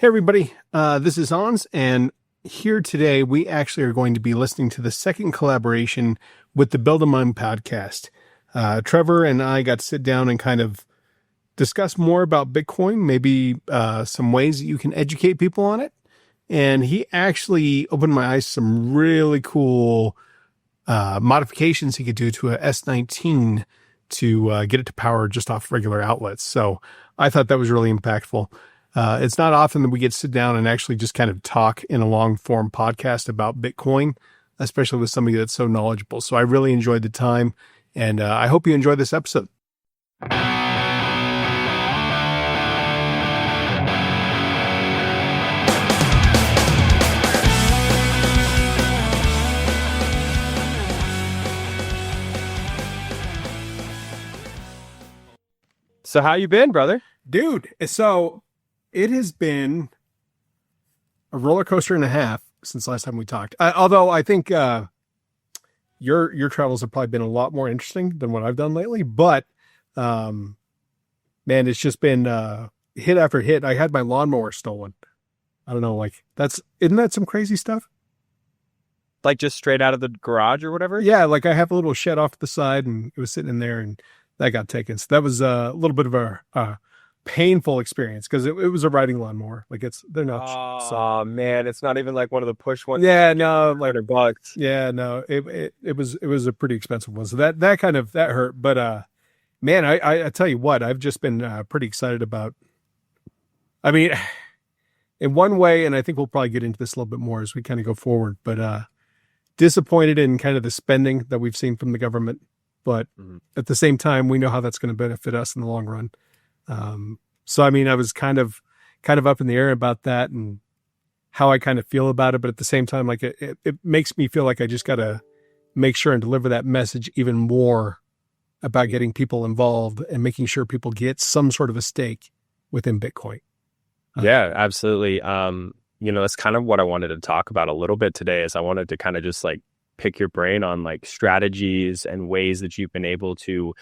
Hey everybody, this is Hans, and here today we actually are going to be listening to the second collaboration with the Build a Mine podcast. Trevor and I got to sit down and kind of discuss more about Bitcoin, maybe some ways that you can educate people on it. And he actually opened my eyes to some really cool modifications he could do to a S19 to get it to power just off regular outlets. So I thought that was really impactful. It's not often that we get to sit down and actually just kind of talk in a long form podcast about Bitcoin, especially with somebody that's so knowledgeable. So I really enjoyed the time, and I hope you enjoy this episode. So how you been, brother? Dude, so it has been a roller coaster and a half since last time we talked. Although I think your travels have probably been a lot more interesting than what I've done lately. But man, it's just been hit after hit. I had my lawnmower stolen. I don't know, isn't that some crazy stuff? Like just straight out of the garage or whatever? Yeah, like I have a little shed off to the side, and it was sitting in there, and that got taken. So that was a little bit of a painful experience because it was a riding lawnmower. They're not. Oh man, it's not even like one of the push ones. Yeah, no, like $100. Yeah, no, it was a pretty expensive one. So that hurt. But man, I tell you what, I've just been pretty excited about. I mean, in one way, and I think we'll probably get into this a little bit more as we kind of go forward. But disappointed in kind of the spending that we've seen from the government. But at the same time, we know how that's going to benefit us in the long run. So, I mean, I was kind of up in the air about that and how I kind of feel about it. But at the same time, like it makes me feel like I just got to make sure and deliver that message even more about getting people involved and making sure people get some sort of a stake within Bitcoin. Yeah, absolutely. That's kind of what I wanted to talk about a little bit today is I wanted to kind of just like pick your brain on like strategies and ways that you've been able to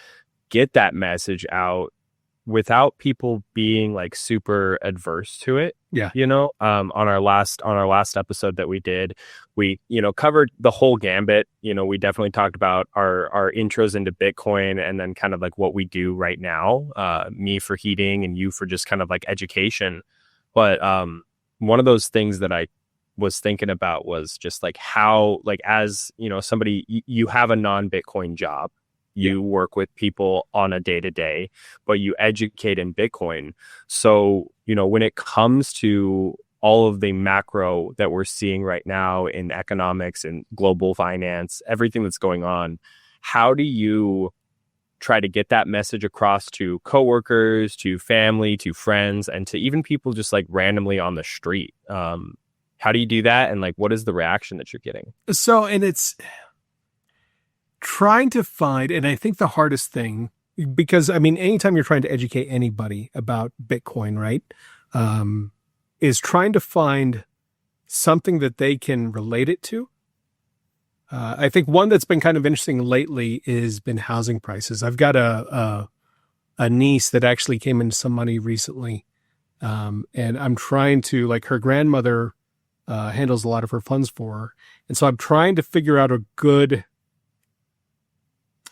get that message out without people being like super adverse to it. Yeah. On our last episode that we did, we, covered the whole gambit. We definitely talked about our intros into Bitcoin and then kind of like what we do right now, me for heating and you for just kind of like education. But one of those things that I was thinking about was just like how, like, as somebody, you have a non-Bitcoin job, you work with people on a day-to-day, but you educate in Bitcoin. So, when it comes to all of the macro that we're seeing right now in economics and global finance, everything that's going on, how do you try to get that message across to coworkers, to family, to friends, and to even people just like randomly on the street? How do you do that? And like, what is the reaction that you're getting? So, and it's trying to find, and I think the hardest thing, because I mean, anytime you're trying to educate anybody about Bitcoin, right, is trying to find something that they can relate it to. I think one that's been kind of interesting lately has been housing prices. I've got a niece that actually came into some money recently. And I'm trying to, like, her grandmother handles a lot of her funds for her. And so I'm trying to figure out a good,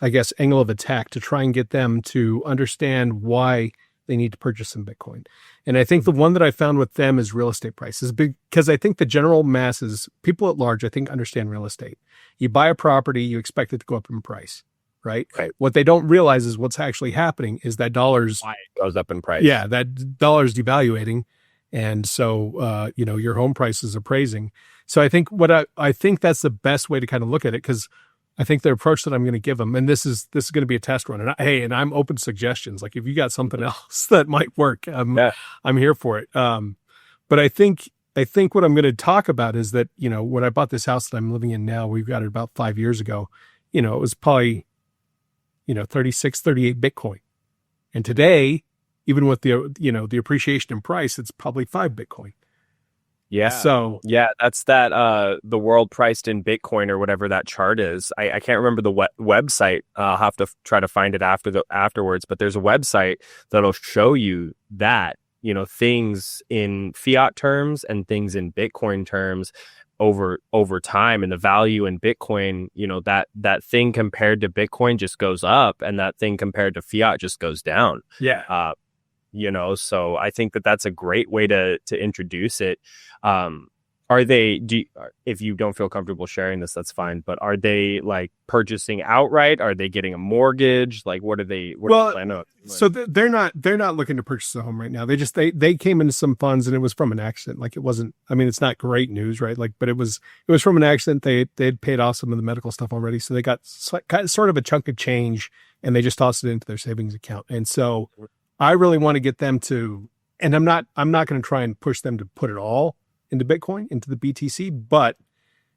I guess, angle of attack to try and get them to understand why they need to purchase some Bitcoin. And I think the one that I found with them is real estate prices, because I think the general masses, people at large, I think understand real estate. You buy a property, you expect it to go up in price, right? What they don't realize is what's actually happening is that dollars goes up in price. Yeah, that dollar's devaluating. And so, your home price is appraising. So I think I think that's the best way to kind of look at it, because I think the approach that I'm going to give them, and this is going to be a test run. And I'm open to suggestions. Like if you got something else that might work, I'm here for it. But I think what I'm going to talk about is that, when I bought this house that I'm living in now, we've got it about 5 years ago, it was probably, 36, 38 Bitcoin. And today, even with the appreciation in price, it's probably 5 Bitcoin. Yeah. So yeah, that's that the world priced in Bitcoin or whatever that chart is. I can't remember the website. I'll have to try to find it afterwards. But there's a website that'll show you that things in fiat terms and things in Bitcoin terms over time, and the value in Bitcoin, that thing compared to Bitcoin just goes up, and that thing compared to fiat just goes down. Yeah. So I think that's a great way to introduce it. If you don't feel comfortable sharing this, that's fine, but are they like purchasing outright? Are they getting a mortgage? Like, what are they planning on? So they're not looking to purchase a home right now. They came into some funds, and it was from an accident. Like, it wasn't, I mean, it's not great news, right? Like, but it was from an accident. They had paid off some of the medical stuff already. So they got sort of a chunk of change, and they just tossed it into their savings account. And so I really want to get them to, and I'm not going to try and push them to put it all into Bitcoin, into the BTC, but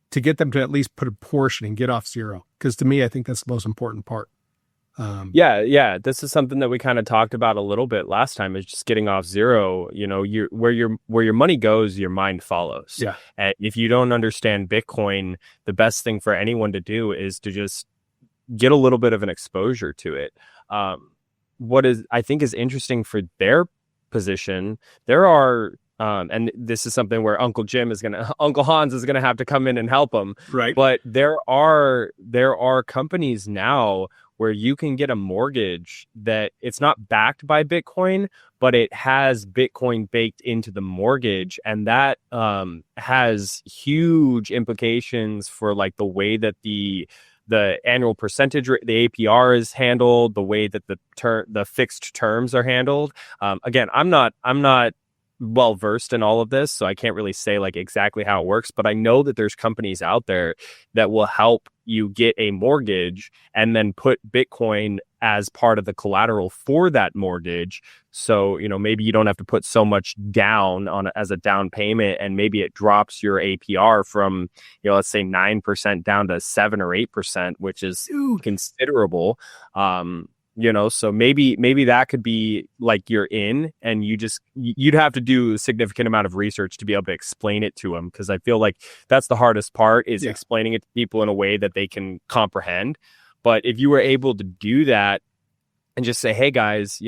to get them to at least put a portion and get off zero. Because to me, I think that's the most important part. Yeah. This is something that we kind of talked about a little bit last time, is just getting off zero. Where your money goes, your mind follows. Yeah. And if you don't understand Bitcoin, the best thing for anyone to do is to just get a little bit of an exposure to it. What I think is interesting for their position, there are, and this is something where Uncle Hans is gonna have to come in and help them. Right. But there are companies now where you can get a mortgage that it's not backed by Bitcoin, but it has Bitcoin baked into the mortgage, and that has huge implications for like the way that the annual percentage rate, the APR is handled, the way that the fixed terms are handled. Again, I'm not well versed in all of this, so I can't really say like exactly how it works, but I know that there's companies out there that will help you get a mortgage and then put Bitcoin as part of the collateral for that mortgage. So, maybe you don't have to put so much down as a down payment, and maybe it drops your APR from, let's say 9% down to 7 or 8%, which is considerable. So maybe that could be like you're in, and you'd have to do a significant amount of research to be able to explain it to them, because I feel like that's the hardest part, is explaining it to people in a way that they can comprehend. But if you were able to do that and just say, hey guys,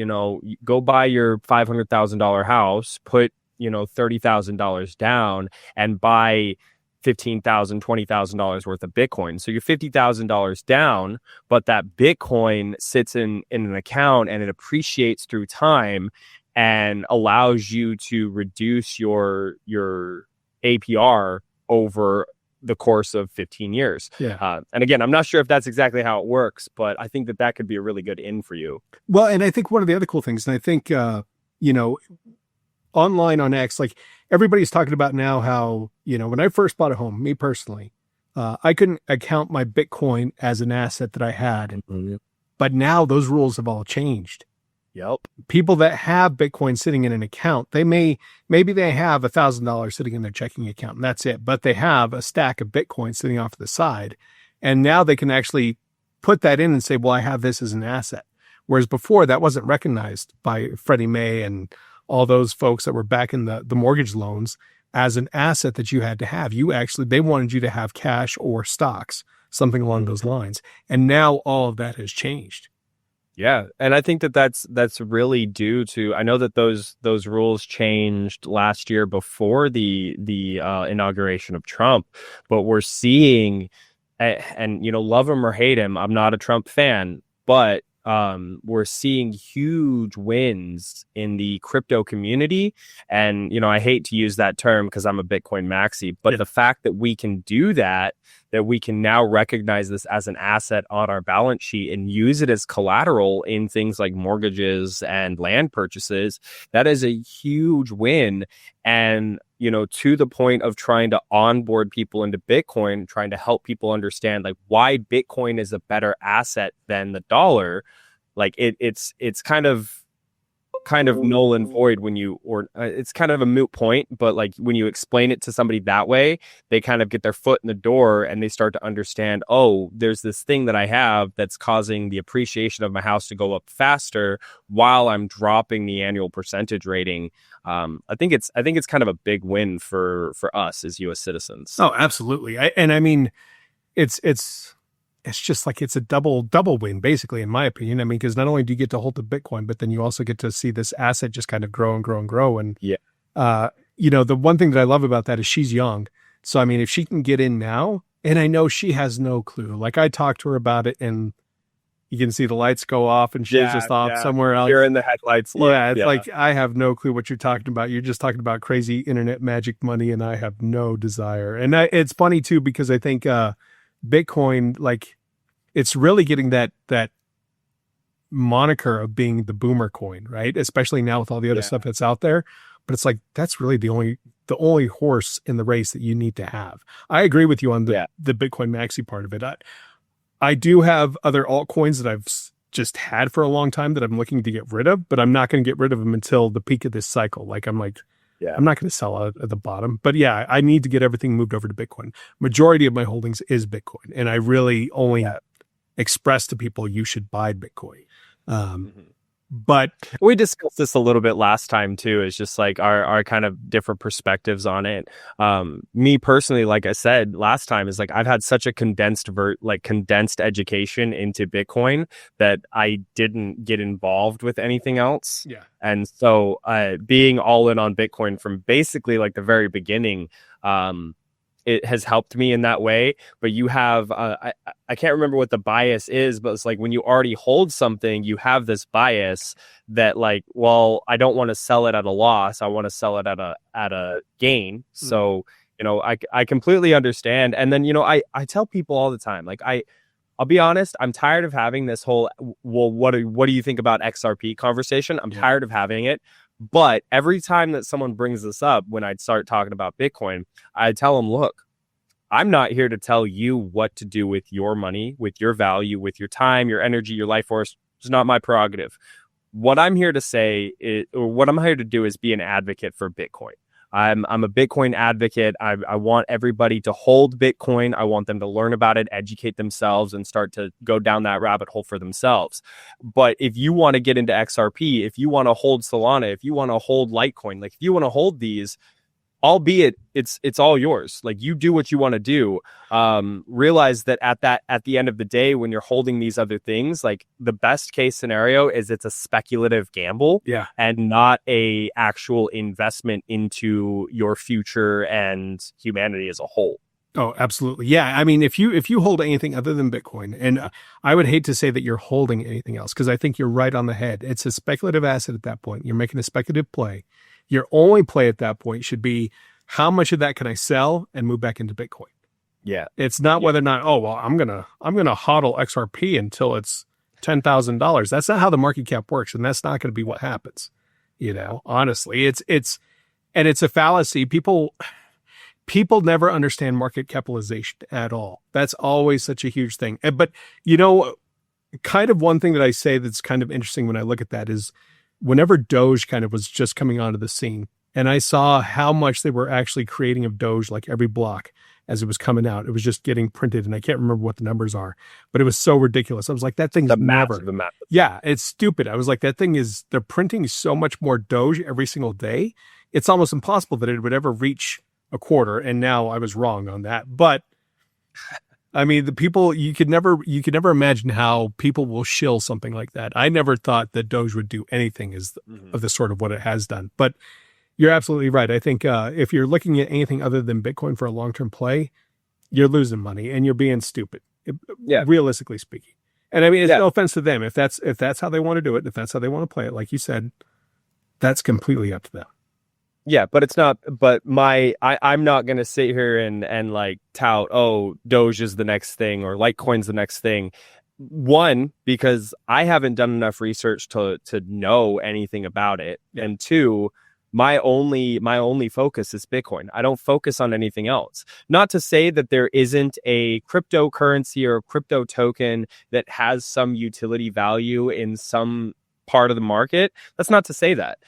go buy your $500,000 house, put $30,000 down, and buy $15,000, $20,000 worth of Bitcoin. So you're $50,000 down, but that Bitcoin sits in an account, and it appreciates through time and allows you to reduce your APR over the course of 15 years. Yeah. And again, I'm not sure if that's exactly how it works, but I think that could be a really good in for you. Well, and I think one of the other cool things, and I think, online on X, like everybody's talking about now how, when I first bought a home, me personally, I couldn't account my Bitcoin as an asset that I had. Mm-hmm. But now those rules have all changed. Yep. People that have Bitcoin sitting in an account, maybe they have $1,000 sitting in their checking account, and that's it. But they have a stack of Bitcoin sitting off to the side. And now they can actually put that in and say, well, I have this as an asset. Whereas before, that wasn't recognized by Freddie Mae and all those folks that were backing the mortgage loans as an asset that you had to have. They wanted you to have cash or stocks, something along those lines. And now all of that has changed. Yeah, and I think that's really due to, I know that those rules changed last year before the inauguration of Trump, but we're seeing, and love him or hate him, I'm not a Trump fan, but we're seeing huge wins in the crypto community. And I hate to use that term because I'm a Bitcoin maxi, but the fact that we can do that we can now recognize this as an asset on our balance sheet and use it as collateral in things like mortgages and land purchases, that is a huge win. And to the point of trying to onboard people into Bitcoin, trying to help people understand like why Bitcoin is a better asset than the dollar. Like it's kind of null and void it's kind of a moot point, but like when you explain it to somebody that way, they kind of get their foot in the door and they start to understand, oh, there's this thing that I have that's causing the appreciation of my house to go up faster while I'm dropping the annual percentage rating. I think it's kind of a big win for us as U.S. citizens. Oh, absolutely. I mean, it's it's just like it's a double win, basically, in my opinion. I mean, because not only do you get to hold the Bitcoin, but then you also get to see this asset just kind of grow and grow and grow. And the one thing that I love about that is she's young. So I mean, if she can get in now, and I know she has no clue. Like I talked to her about it, and you can see the lights go off, and she's just off somewhere else. You're in the headlights. It's like I have no clue what you're talking about. You're just talking about crazy internet magic money, and I have no desire. And it's funny too because I think Bitcoin, like, it's really getting that moniker of being the boomer coin, right? Especially now with all the other stuff that's out there. But it's like that's really the only horse in the race that you need to have. I agree with you on the Bitcoin maxi part of it. I do have other altcoins that I've just had for a long time that I'm looking to get rid of, but I'm not going to get rid of them until the peak of this cycle. Like I'm not going to sell out at the bottom. But yeah, I need to get everything moved over to Bitcoin. Majority of my holdings is Bitcoin, and I really only express to people you should buy Bitcoin. But we discussed this a little bit last time too. It's just like our kind of different perspectives on it. Me personally, like I said last time, is like I've had such a condensed education into Bitcoin that I didn't get involved with anything else. Yeah. And so being all in on Bitcoin from basically like the very beginning, it has helped me in that way. But you have, I can't remember what the bias is, but it's like when you already hold something, you have this bias that like, well, I don't want to sell it at a loss. I want to sell it at a gain. So, I completely understand. And then, I tell people all the time, like I'll be honest, I'm tired of having this whole, well, what do you think about XRP conversation? I'm tired of having it. But every time that someone brings this up, when I'd start talking about Bitcoin, I tell them, look, I'm not here to tell you what to do with your money, with your value, with your time, your energy, your life force. It's not my prerogative. What I'm here to say is, or what I'm here to do is be an advocate for Bitcoin. I'm a Bitcoin advocate. I want everybody to hold Bitcoin. I want them to learn about it, educate themselves, and start to go down that rabbit hole for themselves. But if you want to get into XRP, if you want to hold Solana, if you want to hold Litecoin, like if you want to hold these, albeit it's all yours. Like you do what you want to do. Realize that at the end of the day, when you're holding these other things, like the best case scenario is it's a speculative gamble, and not a actual investment into your future and humanity as a whole. Oh, absolutely. Yeah. I mean, if you hold anything other than Bitcoin, and I would hate to say that you're holding anything else, because I think you're right on the head. It's a speculative asset at that point. You're making a speculative play. Your only play at that point should be how much of that can I sell and move back into Bitcoin? Yeah. It's not whether or not, oh, well, I'm gonna hodl XRP until it's $10,000. That's not how the market cap works, and that's not going to be what happens. Honestly, it's a fallacy. People never understand market capitalization at all. That's always such a huge thing. But kind of one thing that I say that's kind of interesting when I look at that is whenever Doge kind of was just coming onto the scene, and I saw how much they were actually creating of Doge, like every block as it was coming out, it was just getting printed. And I can't remember what the numbers are, but it was so ridiculous. I was like, that thing's never. Yeah, it's stupid. I was like, they're printing so much more Doge every single day. It's almost impossible that it would ever reach a quarter. And now I was wrong on that. But I mean, the people, you could never imagine how people will shill something like that. I never thought that Doge would do anything of the sort of what it has done. But you're absolutely right. I think if you're looking at anything other than Bitcoin for a long-term play, you're losing money and you're being stupid, realistically speaking. And I mean, it's no offense to them. If that's how they want to do it, if that's how they want to play it, like you said, that's completely up to them. Yeah, but it's not, but I'm not going to sit here and like tout, oh, Doge is the next thing or Litecoin's the next thing. One, because I haven't done enough research to know anything about it. And two, my only focus is Bitcoin. I don't focus on anything else. Not to say that there isn't a cryptocurrency or a crypto token that has some utility value in some part of the market. That's not to say that.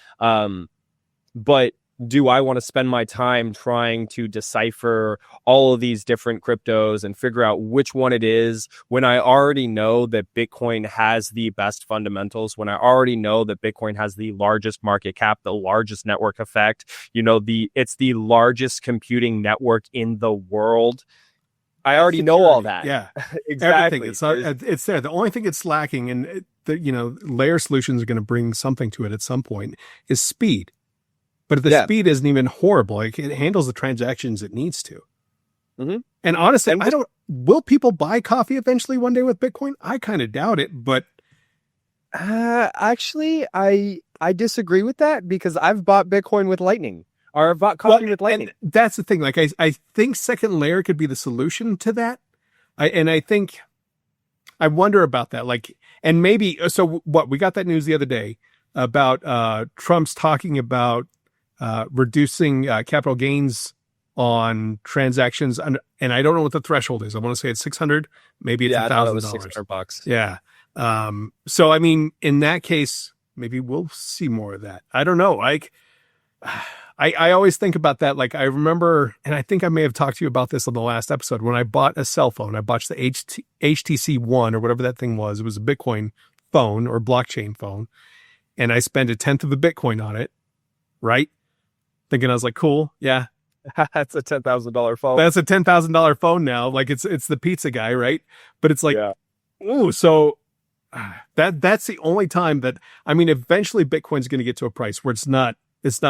But do I want to spend my time trying to decipher all of these different cryptos and figure out which one it is when I already know that Bitcoin has the best fundamentals, when I already know that Bitcoin has the largest market cap, the largest network effect, it's the largest computing network in the world? I already know all that. Yeah, Exactly. everything. It's there. The only thing it's lacking, and layer solutions are going to bring something to it at some point, is speed. But the speed isn't even horrible. Like, it handles the transactions it needs to. Mm-hmm. And honestly, will people buy coffee eventually one day with Bitcoin? I kind of doubt it, but actually, I disagree with that, because I've bought Bitcoin with Lightning, or I've bought coffee with Lightning. And that's the thing. Like, I think second layer could be the solution to that. I wonder about that. Like, and maybe, so what, we got that news the other day about Trump's talking about reducing capital gains on transactions, and I don't know what the threshold is. I want to say it's 600, maybe it's $1,000. $600. Yeah. So I mean, in that case, maybe we'll see more of that. I don't know. Like, I always think about that. Like, I remember, and I think I may have talked to you about this on the last episode, when I bought a cell phone. I bought the HTC One, or whatever that thing was. It was a Bitcoin phone or blockchain phone, and I spent 1/10 of a Bitcoin on it. Right? Thinking I was like, cool, yeah. That's a $10,000 phone. That's a $10,000 phone now. Like, it's the pizza guy, right? But it's like, ooh, so that's the only time that, I mean, eventually Bitcoin's going to get to a price where it's not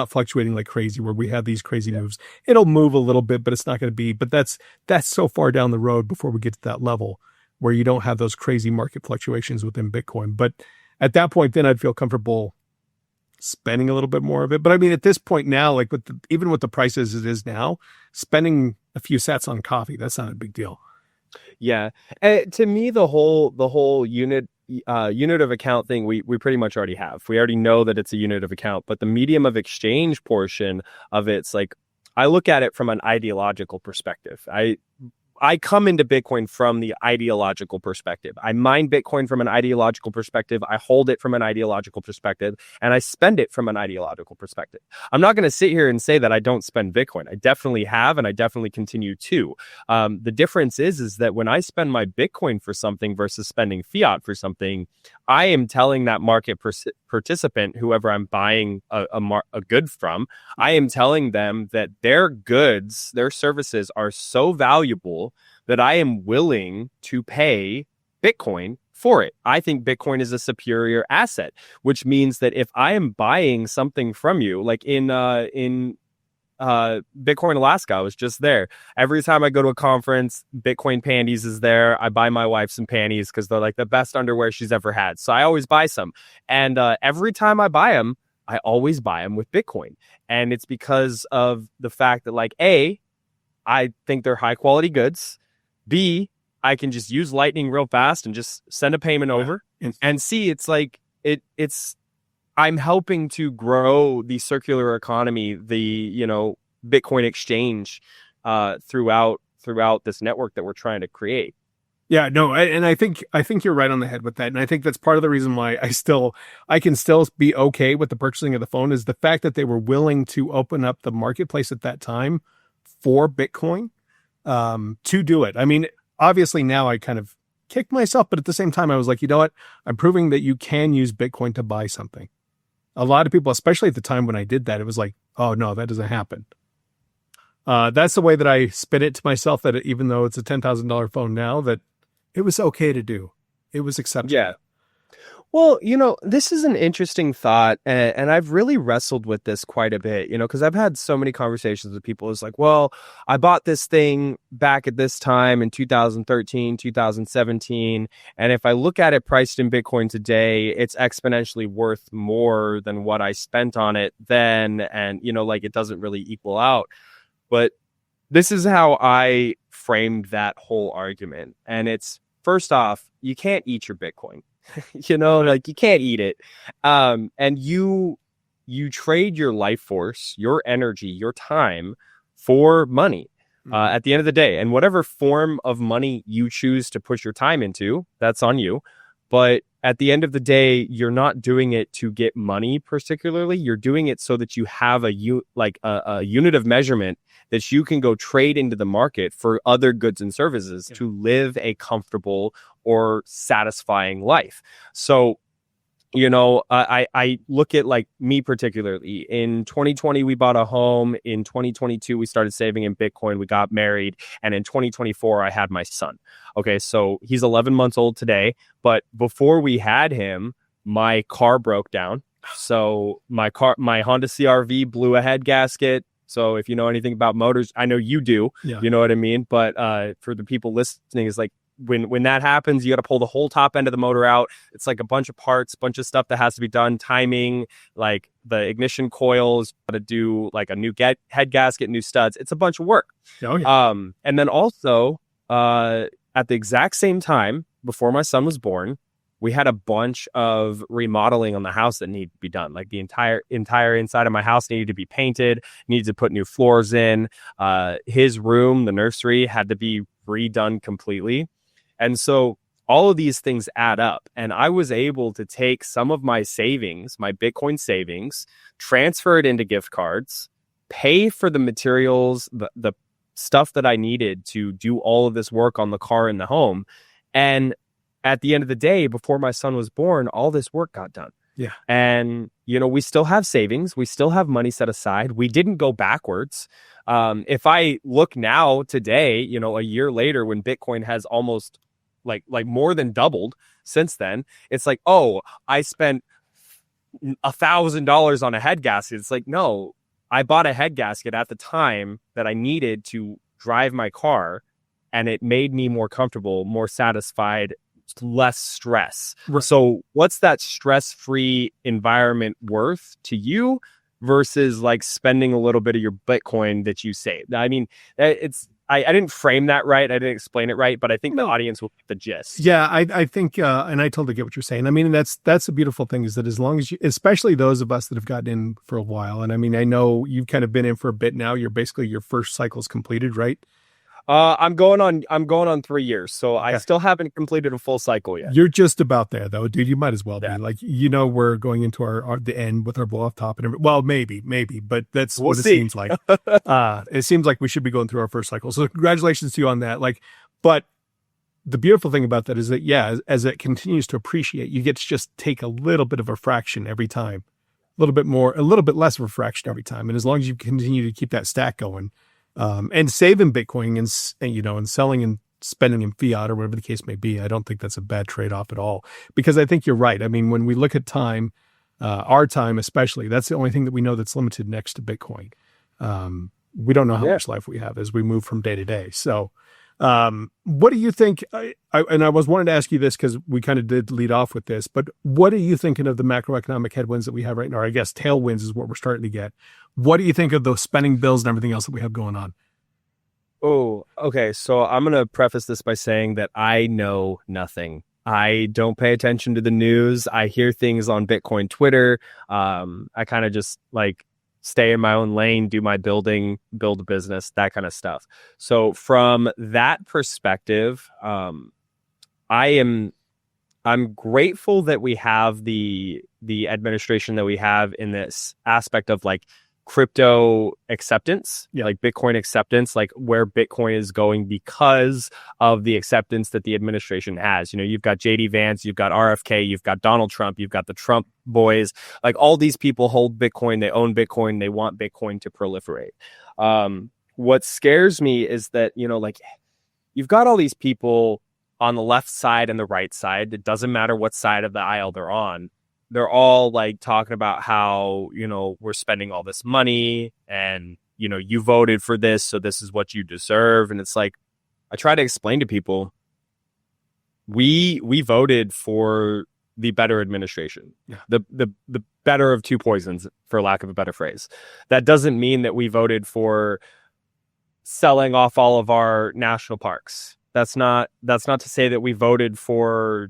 fluctuating like crazy, where we have these crazy moves. It'll move a little bit, but it's not going to be. But that's so far down the road before we get to that level where you don't have those crazy market fluctuations within Bitcoin. But at that point, then I'd feel comfortable spending a little bit more of it. But I mean, at this point now, like, even with the prices it is now, spending a few sats on coffee, that's not a big deal. Yeah. To me, the whole unit of account thing, we pretty much already have. We already know that it's a unit of account, but the medium of exchange portion of it's like, I look at it from an ideological perspective. I come into Bitcoin from the ideological perspective. I mine Bitcoin from an ideological perspective. I hold it from an ideological perspective, and I spend it from an ideological perspective. I'm not going to sit here and say that I don't spend Bitcoin. I definitely have, and I definitely continue to. The difference is that when I spend my Bitcoin for something versus spending fiat for something, I am telling that market participant, whoever I'm buying a good from, I am telling them that their goods, their services are so valuable that I am willing to pay Bitcoin for it. I think Bitcoin is a superior asset, which means that if I am buying something from you, like in Bitcoin Alaska, I was just there. Every time I go to a conference, Bitcoin Panties is there. I buy my wife some panties because they're like the best underwear she's ever had. So I always buy some. And every time I buy them, I always buy them with Bitcoin. And it's because of the fact that, like, A, I think they're high quality goods. B, I can just use Lightning real fast and just send a payment over. And C, it's like, I'm helping to grow the circular economy, the, Bitcoin exchange throughout this network that we're trying to create. Yeah, no, and I think you're right on the head with that. And I think that's part of the reason why I can still be okay with the purchasing of the phone, is the fact that they were willing to open up the marketplace at that time for Bitcoin to do it. I mean, obviously now I kind of kicked myself, but at the same time I was like, you know what? I'm proving that you can use Bitcoin to buy something. A lot of people, especially at the time when I did that, it was like, oh no, that doesn't happen. That's the way that I spin it to myself, that even though it's a $10,000 phone now, that it was okay to do. It was acceptable. Yeah. Well, this is an interesting thought, and I've really wrestled with this quite a bit, because I've had so many conversations with people. It's like, well, I bought this thing back at this time in 2013, 2017, and if I look at it priced in Bitcoin today, it's exponentially worth more than what I spent on it then, and, it doesn't really equal out. But this is how I framed that whole argument, and it's, first off, you can't eat your Bitcoin. You can't eat it. And you trade your life force, your energy, your time for money at the end of the day. And whatever form of money you choose to push your time into, that's on you. But at the end of the day, you're not doing it to get money particularly. You're doing it so that you have a unit of measurement that you can go trade into the market for other goods and services to live a comfortable or satisfying life. So I look at like me particularly. In 2020, we bought a home. In 2022, we started saving in Bitcoin. We got married. And in 2024, I had my son. Okay, so he's 11 months old today. But before we had him, my car broke down. So my Honda CRV blew a head gasket. So if you know anything about motors, I know you do. Yeah. You know what I mean? But for the people listening, it's like, when that happens, you got to pull the whole top end of the motor out. It's like a bunch of parts, bunch of stuff that has to be done, timing, like the ignition coils, got to do like a new head gasket, new studs. It's a bunch of work. Oh, yeah. And then also at the exact same time before my son was born, we had a bunch of remodeling on the house that needed to be done. Like the entire inside of my house needed to be painted, needed to put new floors in. His room, the nursery, had to be redone completely. And so all of these things add up. And I was able to take some of my savings, my Bitcoin savings, transfer it into gift cards, pay for the materials, the stuff that I needed to do all of this work on the car and the home. And at the end of the day, before my son was born, all this work got done. Yeah. And, we still have savings. We still have money set aside. We didn't go backwards. If I look now today, a year later, when Bitcoin has almost like more than doubled since then, it's like, oh, I spent $1,000 on a head gasket. It's like, no, I bought a head gasket at the time that I needed to drive my car, and it made me more comfortable, more satisfied, less stress. Right. So what's that stress-free environment worth to you versus like spending a little bit of your Bitcoin that you saved? I mean, I didn't frame that right. I didn't explain it right, but I think the audience will get the gist. Yeah, I think, and I totally get what you're saying. I mean, that's the beautiful thing, is that as long as you, especially those of us that have gotten in for a while, and I mean, I know you've kind of been in for a bit now. You're basically, your first cycle's completed, right? I'm going on 3 years, so I still haven't completed a full cycle yet. You're just about there, though, dude. You might as well be. Yeah. Like, we're going into our the end with our blow off top and everything. Well, maybe, but that's We'll what see. It seems like. It seems like we should be going through our first cycle. So congratulations to you on that. Like, but the beautiful thing about that is that, yeah, as it continues to appreciate, you get to just take a little bit of a fraction every time, a little bit more, a little bit less of a fraction every time. And as long as you continue to keep that stack going, and saving Bitcoin and selling and spending in fiat or whatever the case may be, I don't think that's a bad trade-off at all, because I think you're right. I mean, when we look at time, our time especially, that's the only thing that we know that's limited next to Bitcoin. We don't know how much life we have as we move from day to day. So what do you think? And I was wanting to ask you this because we kind of did lead off with this, but what are you thinking of the macroeconomic headwinds that we have right now? Or I guess tailwinds is what we're starting to get. What do you think of those spending bills and everything else that we have going on? Oh, okay. So I'm going to preface this by saying that I know nothing. I don't pay attention to the news. I hear things on Bitcoin Twitter. I kind of just like stay in my own lane, do my build a business, that kind of stuff. So from that perspective, I'm grateful that we have the administration that we have in this aspect of like crypto acceptance, like Bitcoin acceptance, like where Bitcoin is going because of the acceptance that the administration has. You've got JD Vance, you've got RFK, you've got Donald Trump, you've got the Trump boys, like all these people hold Bitcoin, they own Bitcoin, they want Bitcoin to proliferate. What scares me is that, like you've got all these people on the left side and the right side. It doesn't matter what side of the aisle they're on. They're all like talking about how, we're spending all this money and, you voted for this, so this is what you deserve. And it's like, I try to explain to people, we voted for the better administration, the better of two poisons, for lack of a better phrase. That doesn't mean that we voted for selling off all of our national parks. That's not to say that we voted for,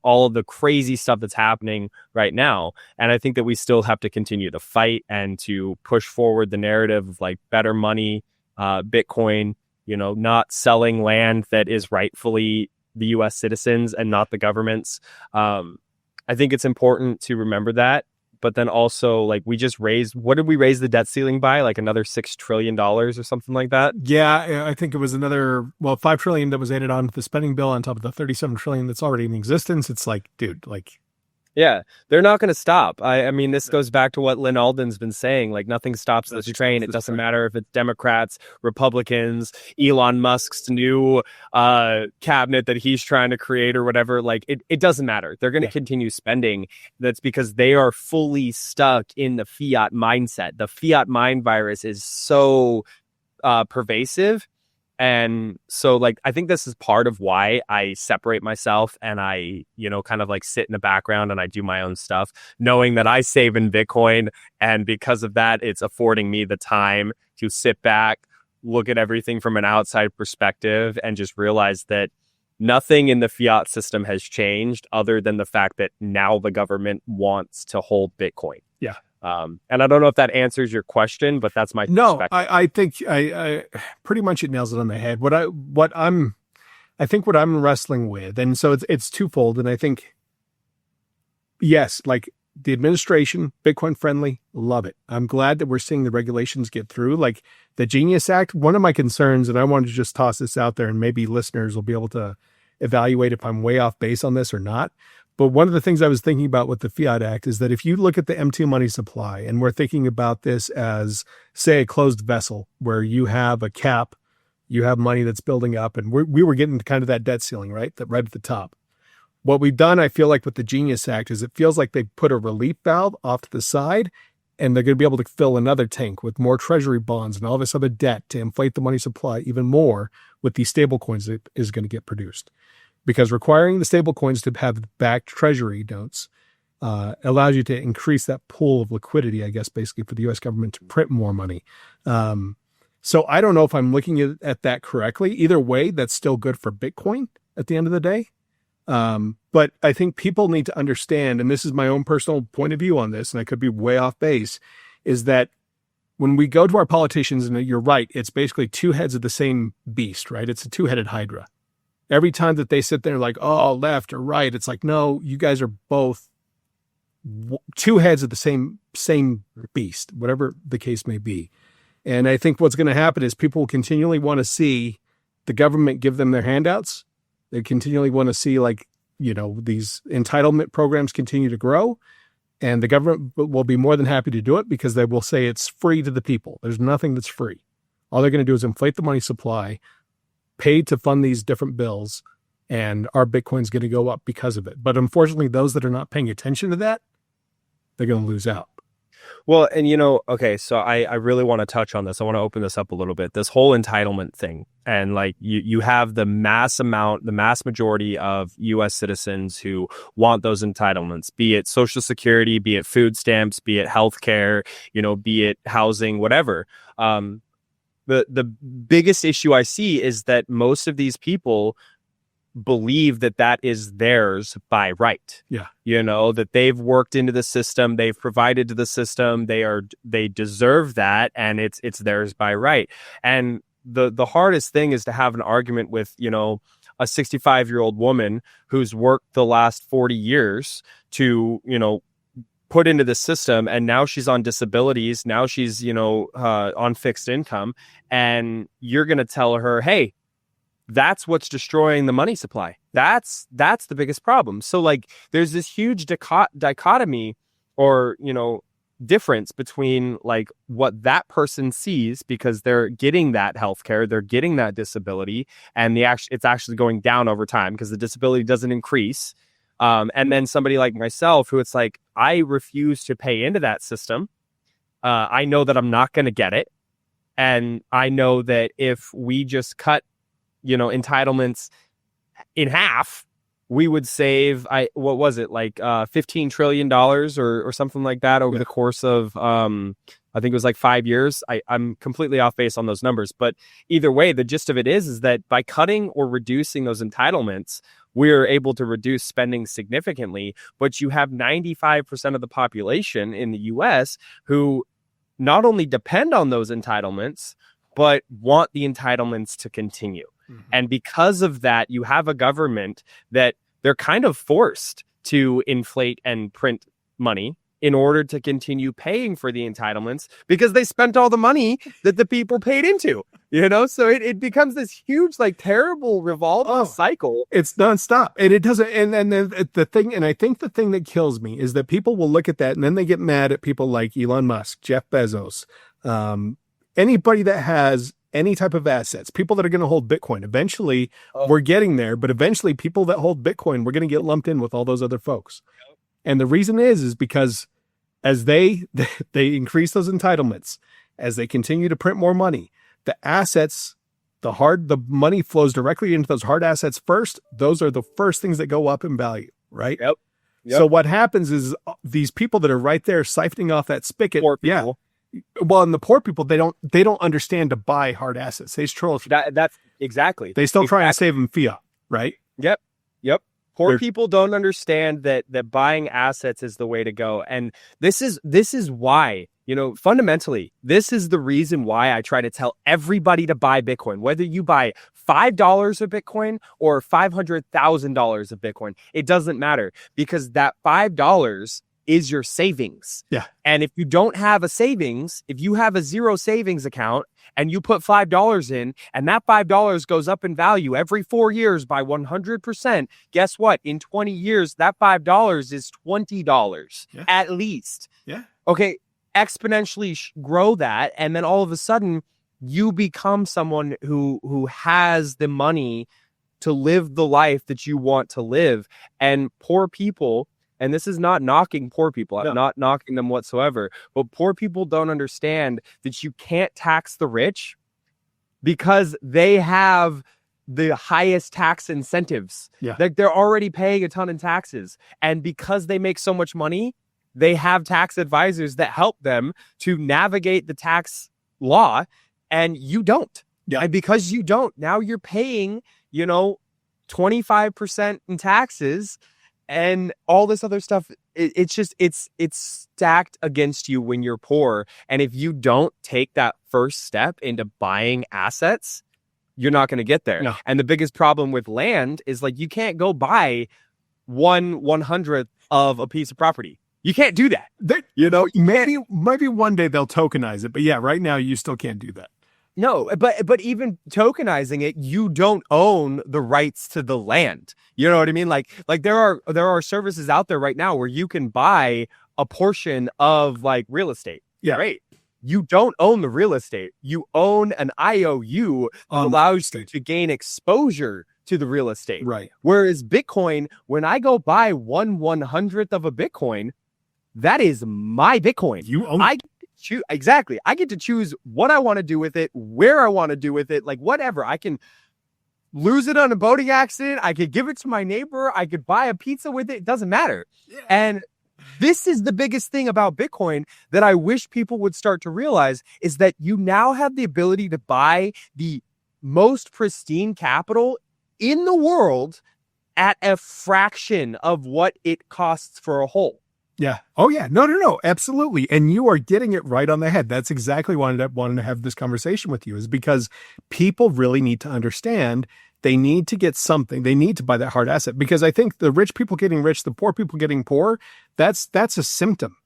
all of the crazy stuff that's happening right now. And I think that we still have to continue to fight and to push forward the narrative of like better money, Bitcoin, not selling land that is rightfully the US citizens and not the government's. I think it's important to remember that. But then also, like, we just what did we raise the debt ceiling by? Like another $6 trillion or something like that? Yeah, I think it was another, $5 trillion that was added on to the spending bill on top of the $37 trillion that's already in existence. It's like, dude, like, Yeah, they're not going to stop. I mean, this goes back to what Lynn Alden's been saying. Like, nothing stops this train. It doesn't matter if it's Democrats, Republicans, Elon Musk's new cabinet that he's trying to create or whatever. Like, it doesn't matter. They're going to continue spending. That's because they are fully stuck in the fiat mindset. The fiat mind virus is so pervasive. And so, like, I think this is part of why I separate myself and I, kind of like sit in the background and I do my own stuff, knowing that I save in Bitcoin. And because of that, it's affording me the time to sit back, look at everything from an outside perspective, and just realize that nothing in the fiat system has changed other than the fact that now the government wants to hold Bitcoin. Yeah. And I don't know if that answers your question, but that's my perspective. I think I pretty much it nails it on the head. What I'm wrestling with, and so it's twofold. And I think, yes, like the administration, Bitcoin friendly, love it. I'm glad that we're seeing the regulations get through. Like the Genius Act, one of my concerns, and I wanted to just toss this out there, and maybe listeners will be able to evaluate if I'm way off base on this or not. But one of the things I was thinking about with the Fiat Act is that if you look at the M2 money supply, and we're thinking about this as, say, a closed vessel where you have a cap, you have money that's building up, and we were getting kind of that debt ceiling, right? That right at the top. What we've done, I feel like with the Genius Act, is it feels like they put a relief valve off to the side, and they're going to be able to fill another tank with more treasury bonds and all this other debt to inflate the money supply even more with these stable coins that is going to get produced. Because requiring the stable coins to have backed treasury notes allows you to increase that pool of liquidity, I guess, basically for the U.S. government to print more money. So I don't know if I'm looking at that correctly. Either way, that's still good for Bitcoin at the end of the day. But I think people need to understand, and this is my own personal point of view on this, and I could be way off base, is that when we go to our politicians, and you're right, it's basically two heads of the same beast, right? It's a two-headed hydra. Every time that they sit there like, oh, left or right, it's like, no, you guys are both two heads of the same beast, whatever the case may be. And I think what's going to happen is people will continually want to see the government give them their handouts. They continually want to see, like, these entitlement programs continue to grow, and the government will be more than happy to do it because they will say it's free to the people. There's nothing that's free. All they're going to do is inflate the money supply, paid to fund these different bills, and our Bitcoin's going to go up because of it. But unfortunately, those that are not paying attention to that, they're going to lose out. Well, and okay, so I really want to touch on this. I want to open this up a little bit. This whole entitlement thing. And like you have the mass majority of US citizens who want those entitlements, be it Social Security, be it food stamps, be it healthcare, be it housing, whatever. The biggest issue I see is that most of these people believe that is theirs by right. Yeah. That they've worked into the system, they've provided to the system, they deserve that, and it's theirs by right. And the hardest thing is to have an argument with, a 65-year-old woman who's worked the last 40 years to, put into the system, and now she's on disabilities, now she's on fixed income, and you're going to tell her, hey, that's what's destroying the money supply. That's the biggest problem. So like there's this huge dichotomy or difference between like what that person sees because they're getting that healthcare, they're getting that disability, and it's actually going down over time because the disability doesn't increase. And then somebody like myself, who it's like, I refuse to pay into that system. I know that I'm not going to get it. And I know that if we just cut, entitlements in half, we would save, what was it, like $15 trillion or something like that over the course of, I think it was like 5 years. I'm completely off base on those numbers. But either way, the gist of it is that by cutting or reducing those entitlements, we're able to reduce spending significantly. But you have 95% of the population in the US who not only depend on those entitlements, but want the entitlements to continue. Mm-hmm. And because of that, you have a government that they're kind of forced to inflate and print money in order to continue paying for the entitlements because they spent all the money that the people paid into, so it becomes this huge, like, terrible revolving cycle. It's nonstop. And it doesn't, and the thing, and I think the thing that kills me is that people will look at that and then they get mad at people like Elon Musk, Jeff Bezos, anybody that has any type of assets, people that are going to hold Bitcoin. Eventually, we're getting there, but eventually people that hold Bitcoin, we're going to get lumped in with all those other folks. And the reason is because as they increase those entitlements, as they continue to print more money, the assets, the money flows directly into those hard assets first. Those are the first things that go up in value, right? Yep. So what happens is these people that are right there siphoning off that spigot. Poor people. Yeah. Well, and the poor people, they don't understand to buy hard assets. They troll. That's exactly. They still try and save them fiat, right? Yep. Poor people don't understand that buying assets is the way to go. And this is why, fundamentally, this is the reason why I try to tell everybody to buy Bitcoin, whether you buy $5 of Bitcoin or $500,000 of Bitcoin. It doesn't matter, because that $5 is your savings. Yeah. And if you don't have a savings, if you have a zero savings account and you put $5 in and that $5 goes up in value every 4 years by 100%, guess what? In 20 years, that $5 is $20 at least. Yeah. Okay. Exponentially grow that. And then all of a sudden you become someone who has the money to live the life that you want to live. And poor people, and this is not knocking poor people. I'm not knocking them whatsoever. But poor people don't understand that you can't tax the rich because they have the highest tax incentives. Yeah. Like, they're already paying a ton in taxes. And because they make so much money, they have tax advisors that help them to navigate the tax law. And you don't. Yeah. And because you don't, now you're paying, 25% in taxes and all this other stuff. It's stacked against you when you're poor. And if you don't take that first step into buying assets, you're not going to get there. No. And the biggest problem with land is, like, you can't go buy 1/100th of a piece of property. You can't do that. Maybe one day they'll tokenize it, but yeah, right now you still can't do that. No, but even tokenizing it, you don't own the rights to the land. You know what I mean? Like there are services out there right now where you can buy a portion of, like, real estate. Yeah. Great. You don't own the real estate. You own an IOU that allows you to gain exposure to the real estate. Right. Whereas Bitcoin, when I go buy 1/100th of a Bitcoin, that is my Bitcoin. You own it. Exactly. I get to choose what I want to do with it, where I want to do with it, like, whatever. I can lose it on a boating accident. I could give it to my neighbor. I could buy a pizza with it. It doesn't matter. Yeah. And this is the biggest thing about Bitcoin that I wish people would start to realize, is that you now have the ability to buy the most pristine capital in the world at a fraction of what it costs for a whole. Yeah. Oh, yeah. No. Absolutely. And you are getting it right on the head. That's exactly why I wanted to have this conversation with you, is because people really need to understand they need to get something. They need to buy that hard asset, because I think the rich people getting rich, the poor people getting poor, that's a symptom.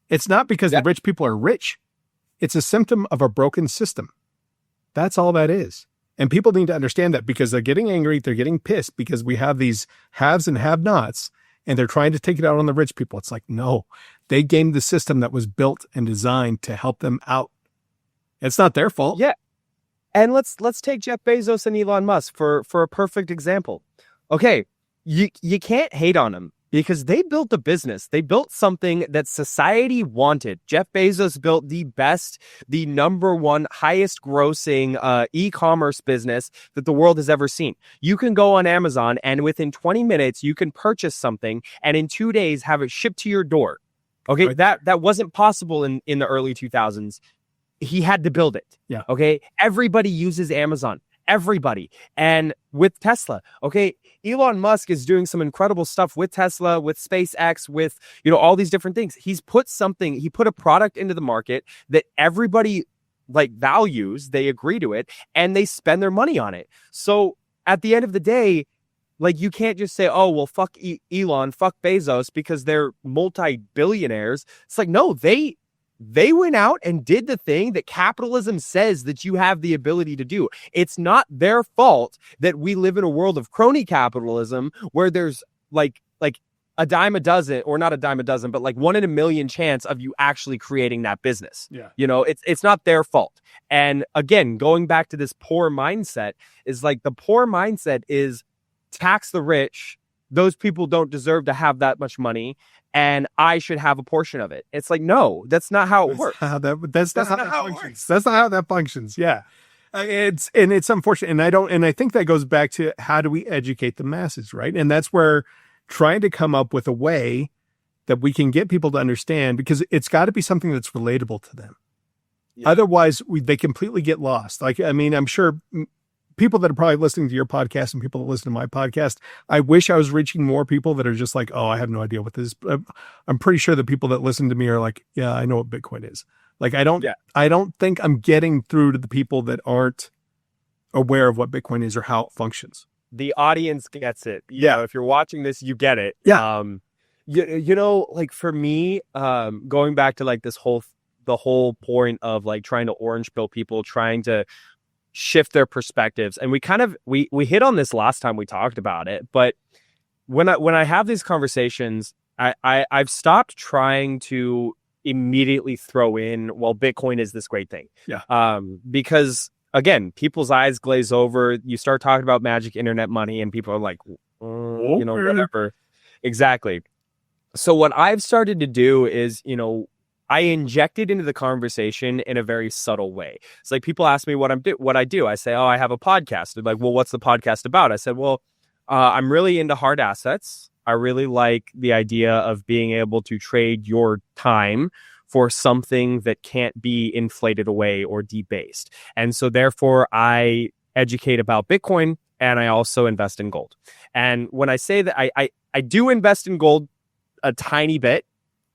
It's not because the rich people are rich. It's a symptom of a broken system. That's all that is. And people need to understand that, because they're getting angry. They're getting pissed because we have these haves and have-nots, and they're trying to take it out on the rich people. It's like, no, they gamed the system that was built and designed to help them out. It's not their fault. Yeah. And let's take Jeff Bezos and Elon Musk for a perfect example. Okay, you can't hate on them, because they built a business. They built something that society wanted. Jeff Bezos built the number one highest grossing e-commerce business that the world has ever seen. You can go on Amazon and within 20 minutes, you can purchase something and in 2 days have it shipped to your door. Okay, right. That wasn't possible in the early 2000s. He had to build it. Yeah. Okay, everybody uses Amazon. Everybody. And with Tesla, okay, Elon Musk is doing some incredible stuff with Tesla, with SpaceX, with, all these different things. He put a product into the market that everybody, like, values, they agree to it, and they spend their money on it. So at the end of the day, Like, you can't just say, oh, well, fuck Elon, fuck Bezos, because they're multi-billionaires. It's like, no, they went out and did the thing that capitalism says that you have the ability to do. It's not their fault that we live in a world of crony capitalism where there's like a dime a dozen, or not a dime a dozen, but like 1 in a million chance of you actually creating that business. Yeah. You know, it's not their fault. And again, going back to this poor mindset, is like, the poor mindset is tax the rich. Those people don't deserve to have that much money, and I should have a portion of it. It's like, no, that's not how it works. That's not how it functions. That's not how that functions. Yeah. It's unfortunate. And I think that goes back to, how do we educate the masses, right? And that's where trying to come up with a way that we can get people to understand, because it's got to be something that's relatable to them. Yeah. Otherwise, they completely get lost. Like, I mean, I'm sure people that are probably listening to your podcast and people that listen to my podcast, I wish I was reaching more people that are just like, oh, I have no idea what this is. I'm pretty sure the people that listen to me are like, yeah, I know what Bitcoin is. Like, I don't think I'm getting through to the people that aren't aware of what Bitcoin is or how it functions. The audience gets it. Yeah. If you're watching this, you get it. Yeah. You know, like, for me, going back to like the whole point of like trying to orange pill people, trying to shift their perspectives. And we kind of, we hit on this last time we talked about it, but when I have these conversations, I've stopped trying to immediately throw in, well, Bitcoin is this great thing. Yeah. Because again, people's eyes glaze over. You start talking about magic internet money and people are like, you know, whatever. Exactly. So what I've started to do is, you know, I inject it into the conversation in a very subtle way. It's like, people ask me what I do. I say, oh, I have a podcast. They're like, well, what's the podcast about? I said, well, I'm really into hard assets. I really like the idea of being able to trade your time for something that can't be inflated away or debased. And so therefore I educate about Bitcoin, and I also invest in gold. And when I say that, I do invest in gold a tiny bit,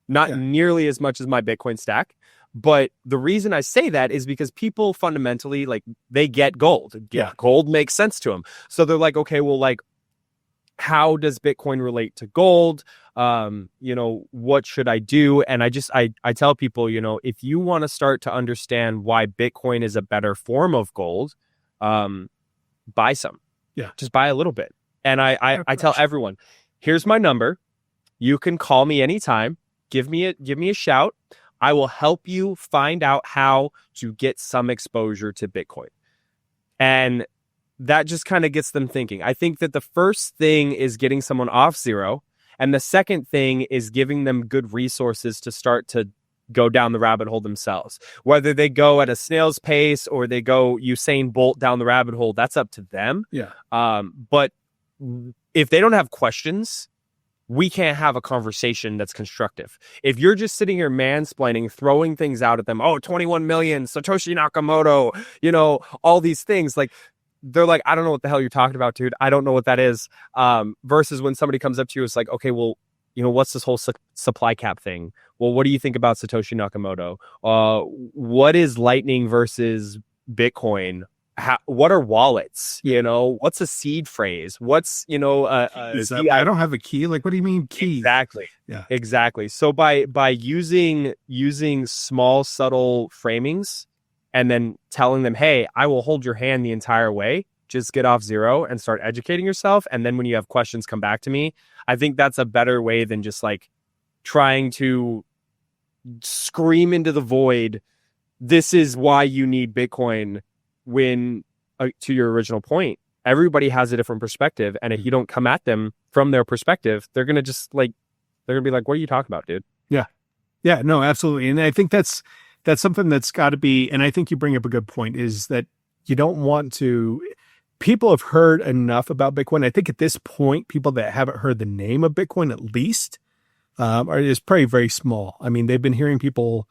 not nearly as much as my Bitcoin stack. But the reason I say that is because people fundamentally, like, they get gold. Yeah. Gold makes sense to them. So they're like, okay, well, like, how does Bitcoin relate to gold? You know, what should I do? And I tell people, you know, if you want to start to understand why Bitcoin is a better form of gold, buy some. Yeah. Just buy a little bit. And I tell everyone, here's my number. You can call me anytime. Give me a shout. I will help you find out how to get some exposure to Bitcoin. And that just kind of gets them thinking. I think that the first thing is getting someone off zero. And the second thing is giving them good resources to start to go down the rabbit hole themselves. Whether they go at a snail's pace or they go Usain Bolt down the rabbit hole, that's up to them. Yeah. But if they don't have questions, we can't have a conversation that's constructive. If you're just sitting here mansplaining, throwing things out at them, oh, 21 million, Satoshi Nakamoto, you know, all these things, like, they're like, I don't know what the hell you're talking about, dude. I don't know what that is. Versus when somebody comes up to you, it's like, okay, well, you know, what's this whole supply cap thing? Well, what do you think about Satoshi Nakamoto? What is Lightning versus Bitcoin? What are wallets? You know, what's a seed phrase? What's, you know, I don't have a key. Like, what do you mean key? Exactly. Yeah, exactly. So by using small, subtle framings, and then telling them, hey, I will hold your hand the entire way. Just get off zero and start educating yourself. And then when you have questions, come back to me. I think that's a better way than just like trying to scream into the void, this is why you need Bitcoin, when, to your original point, everybody has a different perspective. And if you don't come at them from their perspective, they're going to just like, they're going to be like, what are you talking about, dude? Yeah. Yeah, no, absolutely. And I think that's something that's got to be, and I think you bring up a good point, is that you don't want to, people have heard enough about Bitcoin. I think at this point, people that haven't heard the name of Bitcoin at least is probably very small. I mean, they've been hearing people,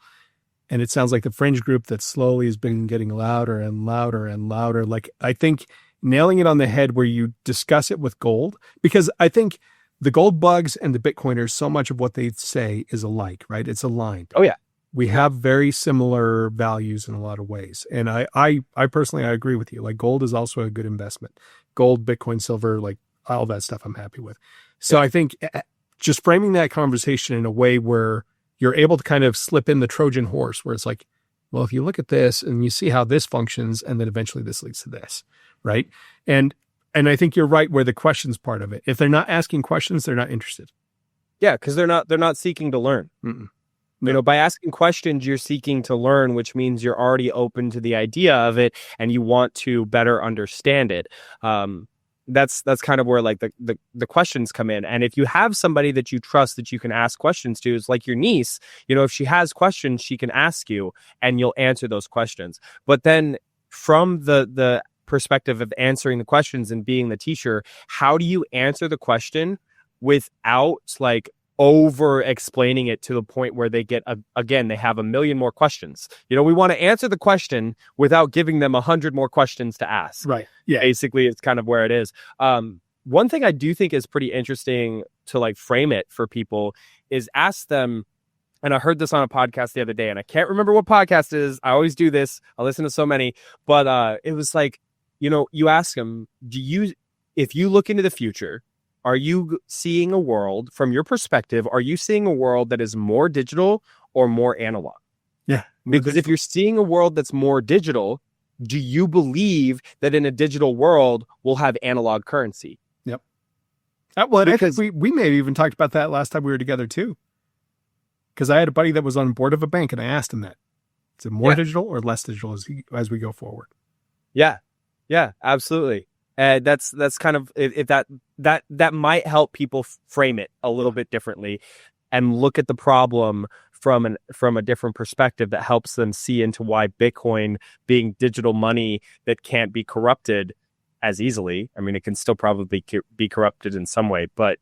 and it sounds like the fringe group that slowly has been getting louder and louder and louder. Like, I think nailing it on the head where you discuss it with gold, because I think the gold bugs and the Bitcoiners, so much of what they say is alike, right? It's aligned. Oh, yeah. We have very similar values in a lot of ways. And I personally, I agree with you. Like, gold is also a good investment. Gold, Bitcoin, silver, like, all that stuff I'm happy with. So I think just framing that conversation in a way where you're able to kind of slip in the Trojan horse, where it's like, well, if you look at this and you see how this functions, and then eventually this leads to this, right? And I think you're right where the questions part of it. If they're not asking questions, they're not interested. Yeah, because they're not seeking to learn. Mm-mm. You know, by asking questions, you're seeking to learn, which means you're already open to the idea of it and you want to better understand it. That's kind of where like the questions come in. And if you have somebody that you trust that you can ask questions to, it's like your niece, you know, if she has questions, she can ask you and you'll answer those questions. But then from the perspective of answering the questions and being the teacher, how do you answer the question without like over explaining it to the point where they get they have a million more questions? You know, we want to answer the question without giving them 100 more questions to ask. Right. Yeah. Basically, it's kind of where it is. One thing I do think is pretty interesting to like frame it for people is ask them. And I heard this on a podcast the other day, and I can't remember what podcast it is. I always do this. I listen to so many, but it was like, you know, you ask them, if you look into the future, are you seeing a world from your perspective? Are you seeing a world that is more digital or more analog? Yeah. Because if you're seeing a world that's more digital, do you believe that in a digital world we'll have analog currency? Yep. Well, because we may have even talked about that last time we were together too. Because I had a buddy that was on board of a bank, and I asked him that. Is it more digital or less digital as we go forward? Yeah. Yeah, absolutely. That's kind of, if that might help people frame it a little bit differently and look at the problem from a different perspective that helps them see into why Bitcoin, being digital money that can't be corrupted as easily. I mean, it can still probably be corrupted in some way, but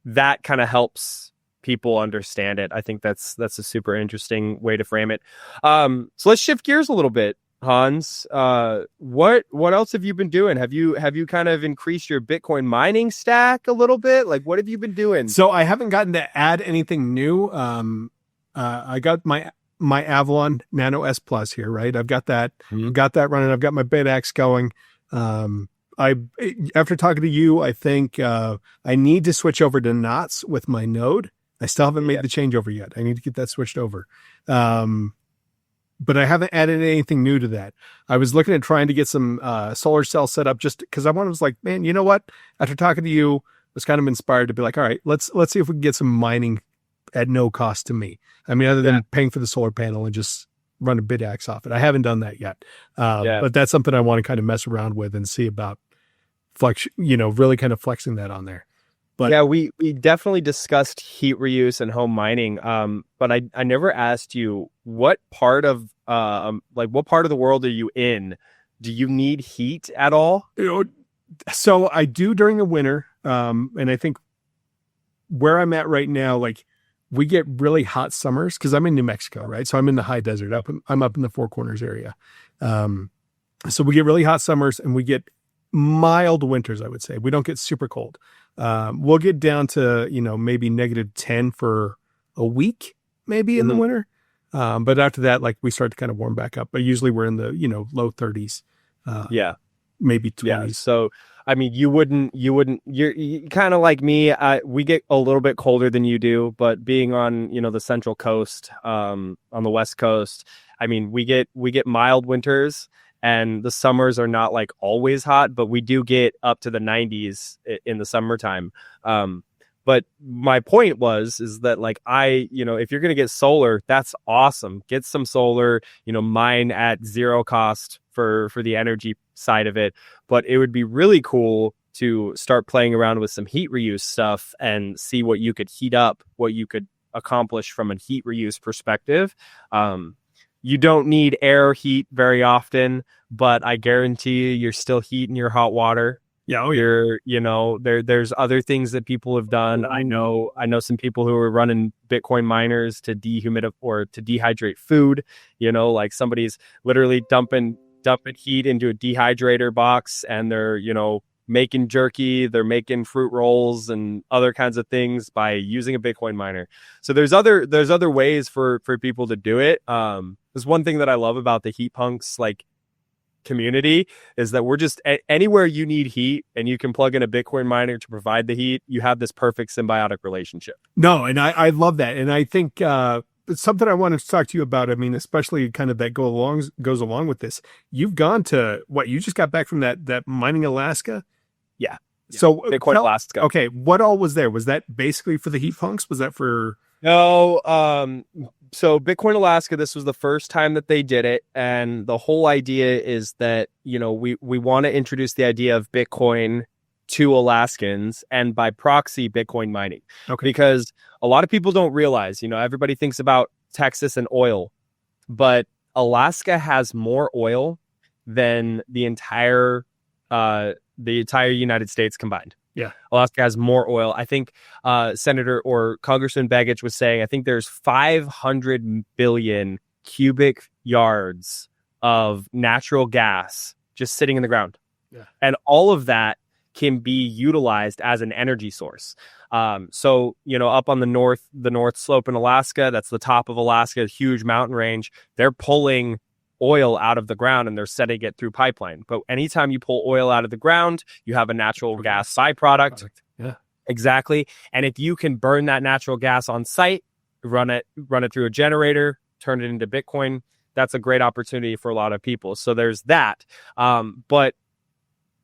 that kind of helps people understand it. I think that's a super interesting way to frame it. So let's shift gears a little bit. Hans, what else have you been doing? Have you kind of increased your Bitcoin mining stack a little bit? Like, what have you been doing? So I haven't gotten to add anything new. I got my Avalon Nano S Plus here, right? I've got that, got that running. I've got my BitX going. After talking to you, I think I need to switch over to Knots with my node. I still haven't made the changeover yet. I need to get that switched over. But I haven't added anything new to that. I was looking at trying to get some solar cell set up just because I was like, man, you know what? After talking to you, I was kind of inspired to be like, all right, let's see if we can get some mining at no cost to me. I mean, other than paying for the solar panel and just run a BitX off it. I haven't done that yet. But that's something I want to kind of mess around with and see about really kind of flexing that on there. But yeah, we definitely discussed heat reuse and home mining. But I never asked you what part of the world are you in? Do you need heat at all? So I do during the winter. And I think where I'm at right now, like we get really hot summers because I'm in New Mexico, right? So I'm in the high desert. I'm up in the Four Corners area. So we get really hot summers and we get mild winters, I would say. We don't get super cold. We'll get down to, maybe -10 for a week, maybe in the winter. But after that, like we start to kind of warm back up, but usually we're in the, low 30s. Maybe 20s. Yeah. So, I mean, you're kind of like me. We get a little bit colder than you do, but being on, the Central Coast, on the West Coast, I mean, we get mild winters. And the summers are not like always hot, but we do get up to the 90s in the summertime. But my point is that like if you're going to get solar, that's awesome. Get some solar, mine at zero cost for the energy side of it. But it would be really cool to start playing around with some heat reuse stuff and see what you could heat up, what you could accomplish from a heat reuse perspective. You don't need air heat very often, but I guarantee you're still heating your hot water. Yeah, there's other things that people have done. I know some people who are running Bitcoin miners to dehydrate food. Like somebody's literally dumping heat into a dehydrator box, and they're making jerky, they're making fruit rolls and other kinds of things by using a Bitcoin miner. So there's other ways for people to do it. There's one thing that I love about the heat punks, like community is that we're just anywhere you need heat and you can plug in a Bitcoin miner to provide the heat, you have this perfect symbiotic relationship. No, and I love that. And I think it's something I wanted to talk to you about. I mean, especially kind of that goes along with this. You've gone to what? You just got back from that mining Alaska? Yeah. So Bitcoin Alaska. Okay, what all was there? Was that basically for the heat punks? Was that for No, so Bitcoin Alaska, this was the first time that they did it. And the whole idea is that, you know, we want to introduce the idea of Bitcoin to Alaskans and by proxy Bitcoin mining. Okay. Because a lot of people don't realize, you know, everybody thinks about Texas and oil, but Alaska has more oil than the entire United States combined. Yeah. Alaska has more oil. I think Senator or Congressman Begich was saying, I think there's 500 billion cubic yards of natural gas just sitting in the ground. Yeah. And all of that can be utilized as an energy source. So, you know, up on the north slope in Alaska, that's the top of Alaska, a huge mountain range. They're pulling oil out of the ground and they're setting it through pipeline. But anytime you pull oil out of the ground, you have a natural gas byproduct. Yeah, exactly. And if you can burn that natural gas on site, run it through a generator, turn it into Bitcoin, that's a great opportunity for a lot of people. So there's that. But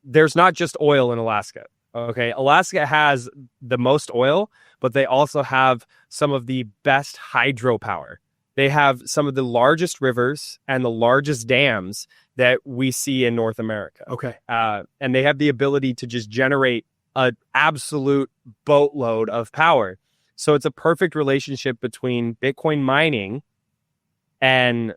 there's not just oil in Alaska. Okay. Alaska has the most oil, but they also have some of the best hydropower. They have some of the largest rivers and the largest dams that we see in North America. Okay. And they have the ability to just generate an absolute boatload of power. So it's a perfect relationship between Bitcoin mining and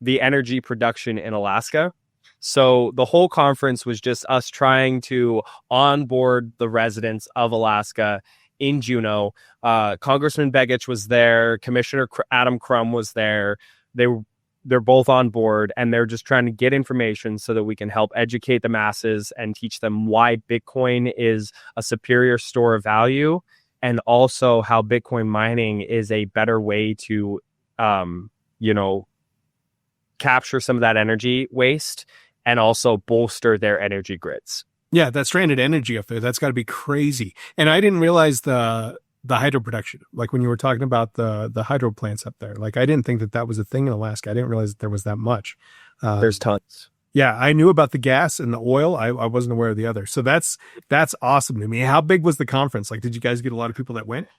the energy production in Alaska. So the whole conference was just us trying to onboard the residents of Alaska in Juneau. Congressman Begich was there. Commissioner Adam Crum was there. They're both on board, and they're just trying to get information so that we can help educate the masses and teach them why Bitcoin is a superior store of value, and also how Bitcoin mining is a better way to, capture some of that energy waste and also bolster their energy grids. Yeah, that stranded energy up there, that's got to be crazy. And I didn't realize the hydro production, like when you were talking about the hydro plants up there. Like, I didn't think that was a thing in Alaska. I didn't realize that there was that much. There's tons. Yeah, I knew about the gas and the oil. I wasn't aware of the other. So that's awesome to me. How big was the conference? Like, did you guys get a lot of people that went?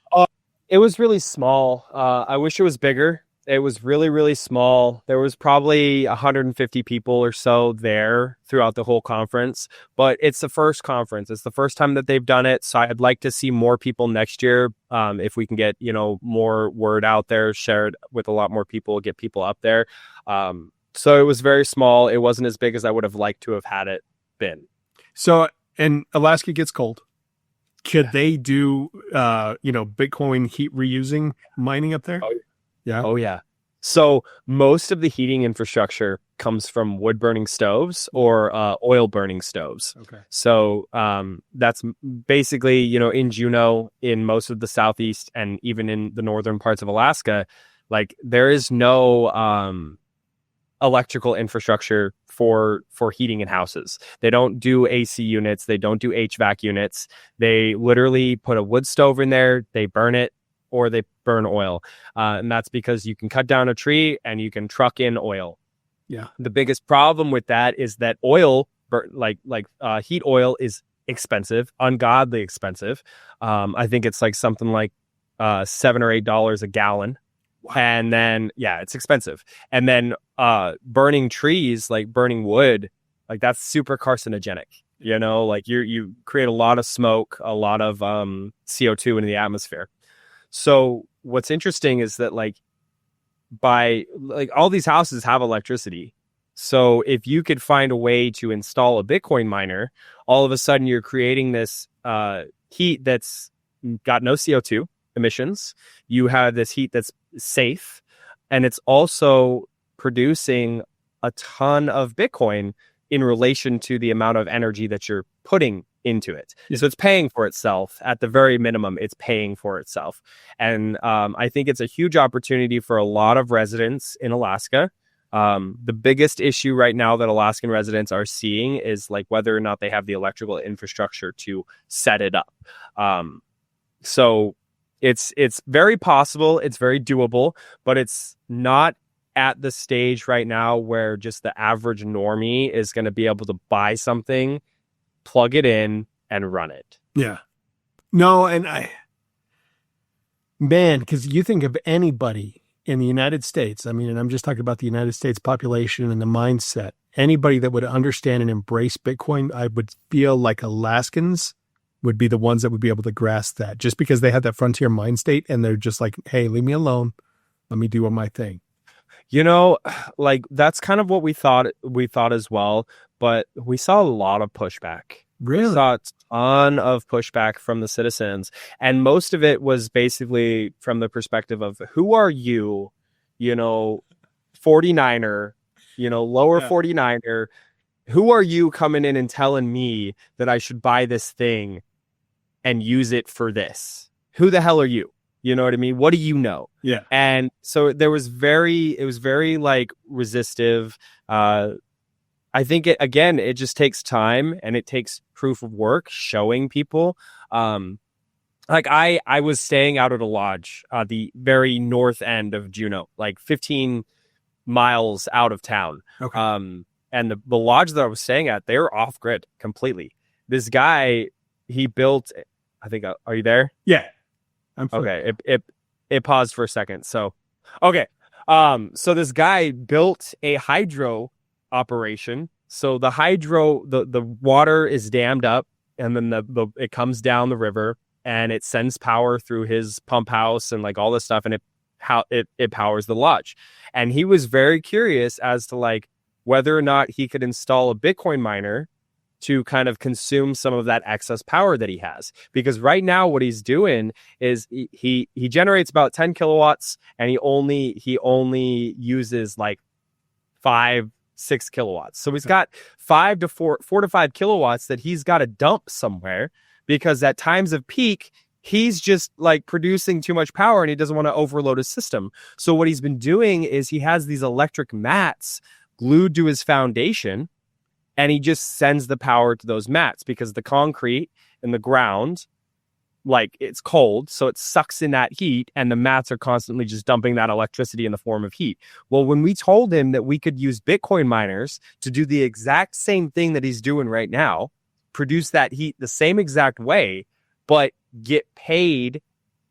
It was really small. I wish it was bigger. It was really, really small. There was probably 150 people or so there throughout the whole conference, but it's the first conference. It's the first time that they've done it. So I'd like to see more people next year. If we can get, more word out there, shared with a lot more people, get people up there. So it was very small. It wasn't as big as I would have liked to have had it been. So, and Alaska gets cold. Could they do, Bitcoin heat reusing mining up there? Yeah. Oh, yeah. So most of the heating infrastructure comes from wood burning stoves or oil burning stoves. Okay. So that's basically, in Juneau, in most of the southeast and even in the northern parts of Alaska, like there is no electrical infrastructure for heating in houses. They don't do AC units. They don't do HVAC units. They literally put a wood stove in there. They burn it, or they burn oil. And that's because you can cut down a tree and you can truck in oil. Yeah. The biggest problem with that is that oil, heat oil, is expensive, ungodly expensive. I think it's like something like $7 or $8 a gallon. Wow. And then, it's expensive. And then burning trees, like burning wood, like that's super carcinogenic. Like you create a lot of smoke, a lot of CO2 in the atmosphere. So what's interesting is that all these houses have electricity. So if you could find a way to install a Bitcoin miner, all of a sudden you're creating this heat that's got no CO2 emissions. You have this heat that's safe, and it's also producing a ton of Bitcoin in relation to the amount of energy that you're putting into it. Yeah. So it's paying for itself. At the very minimum, it's paying for itself. And I think it's a huge opportunity for a lot of residents in Alaska The biggest issue right now that Alaskan residents are seeing is like whether or not they have the electrical infrastructure to set it up. So it's very possible, it's very doable, but it's not at the stage right now where just the average normie is going to be able to buy something, plug it in, and run it. Yeah. No, and man, because you think of anybody in the United States, I mean, and I'm just talking about the United States population and the mindset, anybody that would understand and embrace Bitcoin, I would feel like Alaskans would be the ones that would be able to grasp that, just because they have that frontier mind state and they're just like, hey, leave me alone. Let me do my thing. You know, like that's kind of what we thought as well, but we saw a lot of pushback. Really? We saw a ton of pushback from the citizens, and most of it was basically from the perspective of who are you, 49er, lower 49er, who are you coming in and telling me that I should buy this thing and use it for this? Who the hell are you? You know what I mean? What do you know? Yeah. And so it was very like resistive. I think it just takes time, and it takes proof of work, showing people. Like I was staying out at a lodge, the very north end of Juneau, like 15 miles out of town. Okay. And the lodge that I was staying at, they were off grid completely. This guy, he built, I think, are you there? Yeah. Okay. It paused for a second. So, okay. So this guy built a hydro operation. So the hydro, the water is dammed up, and then it comes down the river, and it sends power through his pump house and like all this stuff, and it powers the lodge. And he was very curious as to like whether or not he could install a Bitcoin miner to kind of consume some of that excess power that he has. Because right now what he's doing is he generates about 10 kilowatts, and he only uses like 5-6 kilowatts. So he's got 4 to 5 kilowatts that he's got to dump somewhere, because at times of peak, he's just like producing too much power and he doesn't want to overload his system. So what he's been doing is he has these electric mats glued to his foundation, and he just sends the power to those mats, because the concrete in the ground, like, it's cold, so it sucks in that heat, and the mats are constantly just dumping that electricity in the form of heat. Well, when we told him that we could use Bitcoin miners to do the exact same thing that he's doing right now, produce that heat the same exact way, but get paid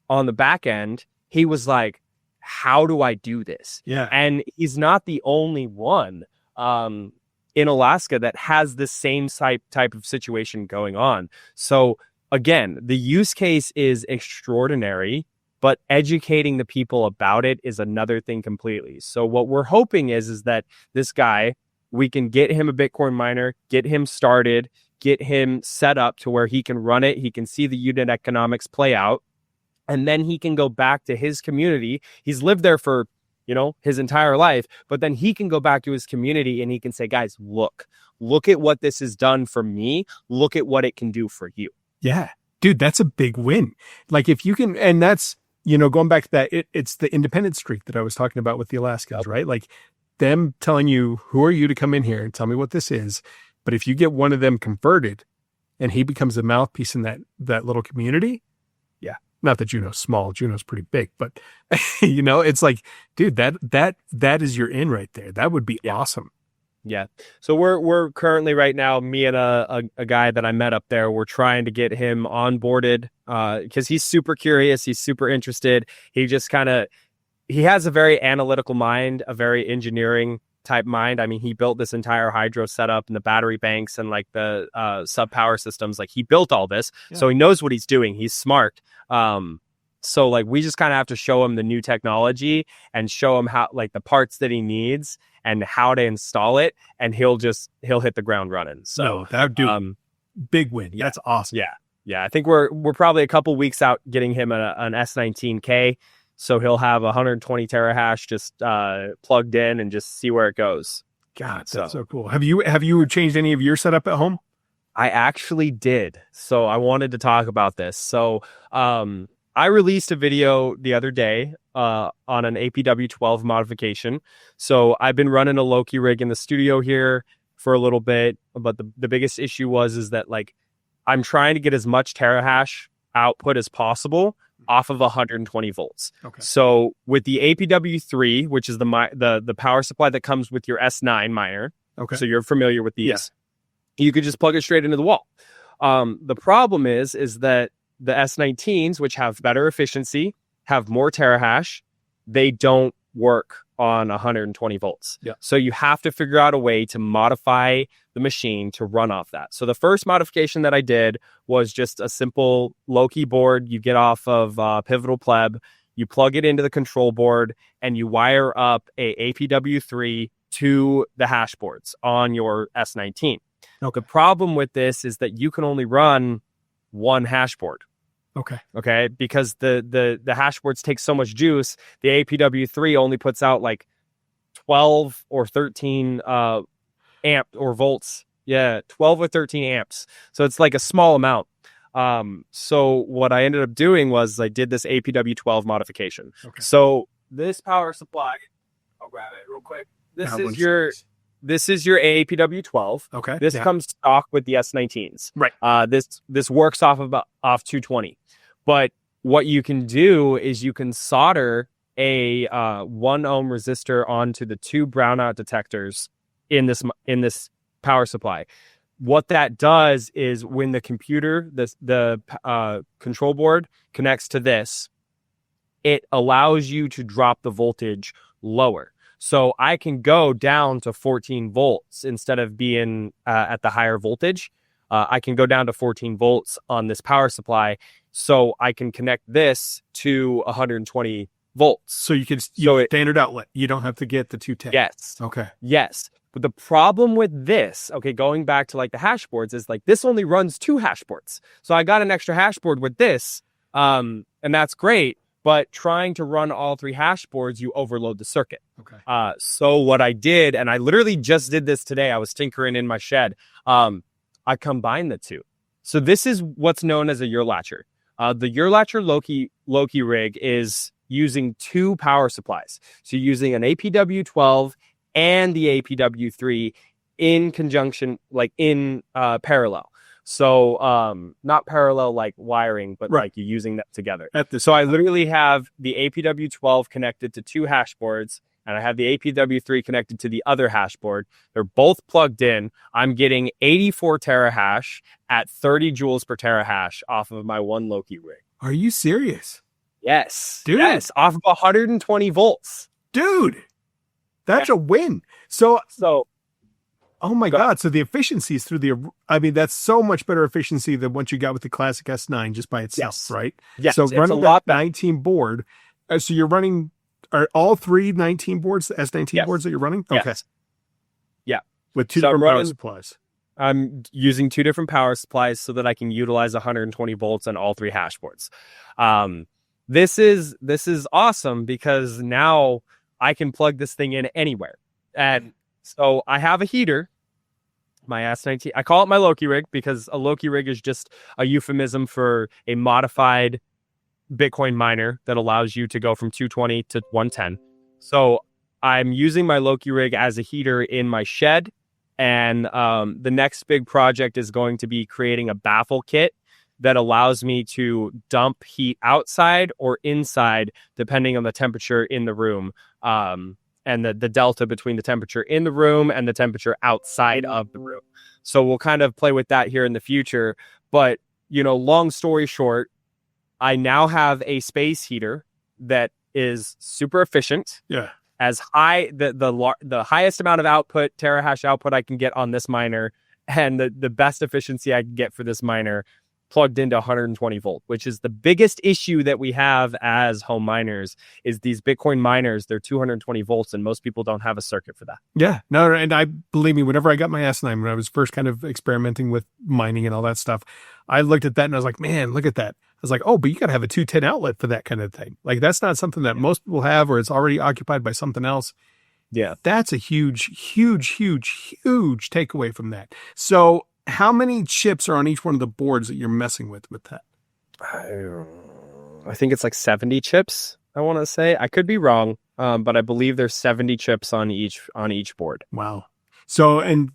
on the back end, he was like, how do I do this? Yeah. And he's not the only one in Alaska that has this same type of situation going on. So again, the use case is extraordinary, but educating the people about it is another thing completely. So what we're hoping is that this guy, we can get him a Bitcoin miner, get him started, get him set up to where he can run it. He can see the unit economics play out, and then he can go back to his community. He's lived there for, his entire life, but then he can go back to his community and he can say, guys, look at what this has done for me. Look at what it can do for you. Yeah, dude, that's a big win. Like, if you can, and that's, going back to that, it's the independent streak that I was talking about with the Alaskans, right? Like, them telling you, who are you to come in here and tell me what this is? But if you get one of them converted and he becomes a mouthpiece in that little community, yeah, not that Juneau's small, Juneau's pretty big, but it's like, dude, that is your in right there. That would be awesome. Yeah. So we're currently right now, me and a guy that I met up there, we're trying to get him onboarded because he's super curious. He's super interested. He just he has a very analytical mind, a very engineering type mind. I mean, he built this entire hydro setup and the battery banks and like the sub power systems. Like, he built all this. Yeah. So he knows what he's doing. He's smart. So like, we just kind of have to show him the new technology and show him how, like, the parts that he needs and how to install it, and he'll hit the ground running. So that would do big win. Yeah. That's awesome. Yeah. I think we're probably a couple weeks out getting him an S19K. So he'll have 120 terahash just plugged in and just see where it goes. God, that's so cool. Have you changed any of your setup at home? I actually did. So I wanted to talk about this. So I released a video the other day on an APW12 modification. So I've been running a Loki rig in the studio here for a little bit, but the biggest issue is that like I'm trying to get as much terahash output as possible off of 120 volts. Okay. So with the APW3, which is the power supply that comes with your S9 miner, Okay. so you're familiar with these, you could just plug it straight into the wall. The problem is that the S19s, which have better efficiency, have more terahash, they don't work on 120 volts. Yeah. So you have to figure out a way to modify the machine to run off that. So the first modification that I did was just a simple Loki board you get off of Pivotal Pleb. You plug it into the control board and you wire up a APW3 to the hash boards on your S19. Okay. The problem with this is that you can only run one hash board. Okay. Because the hash boards take so much juice. The APW3 only puts out like 12 or 13 amp or volts. Yeah, 12 or 13 amps. So it's like a small amount. So what I ended up doing was I did this APW12 modification. Okay. So this power supply, I'll grab it real quick. This is your APW12. Okay. This comes stock with the S19s. Right. This works off 220. But what you can do is you can solder a 1 ohm resistor onto the 2 brownout detectors in this power supply. What that does is when the computer, the control board connects to this, it allows you to drop the voltage lower. So I can go down to 14 volts instead of being at the higher voltage. I can go down to 14 volts on this power supply. So I can connect this to 120 volts. So you can standard outlet. You don't have to get the 210. Yes. Okay. Yes. But the problem with this, okay, going back to like the hash boards, is like this only runs 2 hash boards. So I got an extra hash board with this, and that's great. But trying to run all 3 hash boards, you overload the circuit. Okay. So what I did, and I literally just did this today, I was tinkering in my shed. I combined the 2. So this is what's known as a Urlatcher. The Urlatcher Loki rig is using 2 power supplies. So you're using an APW12 and the APW3 in conjunction, like in parallel. So not parallel like wiring, but right. like you're using them together. So I literally have the APW12 connected to 2 hash boards, and I have the APW3 connected to the other hash board. They're both plugged in. I'm getting 84 terahash at 30 joules per terahash off of my 1 Loki rig. Are you serious? Yes. Dude. Yes, off of 120 volts. Dude, that's a win. So oh my God. So the efficiency is that's so much better efficiency than what you got with the classic S9 just by itself, right? Yes. So running that 19 board, so you're running, are all 3 19 boards, the S19 boards that you're running? Okay. Yes. Yeah. With 2 different power supplies. I'm using 2 different power supplies so that I can utilize 120 volts on all 3 hash boards. This is awesome because now I can plug this thing in anywhere. And so I have a heater, my S19. I call it my Loki rig because a Loki rig is just a euphemism for a modified Bitcoin miner that allows you to go from 220 to 110. So I'm using my Loki rig as a heater in my shed. And the next big project is going to be creating a baffle kit that allows me to dump heat outside or inside, depending on the temperature in the room. And the delta between the temperature in the room and the temperature outside of the room. So we'll kind of play with that here in the future. But, long story short, I now have a space heater that is super efficient. Yeah. As high, the highest amount of output, terahash output I can get on this miner, and the best efficiency I can get for this miner plugged into 120 volt, which is the biggest issue that we have as home miners is these Bitcoin miners, they're 220 volts and most people don't have a circuit for that. Yeah, no, and I believe me, whenever I got my S9, when I was first kind of experimenting with mining and all that stuff, I looked at that and I was like, man, look at that. I was like, oh, but you got to have a 210 outlet for that kind of thing. Like that's not something that most people have, or it's already occupied by something else. Yeah. That's a huge takeaway from that. So how many chips are on each one of the boards that you're messing with that? I think it's like 70 chips. I want to say, I could be wrong, but I believe there's 70 chips on each board. Wow. So, and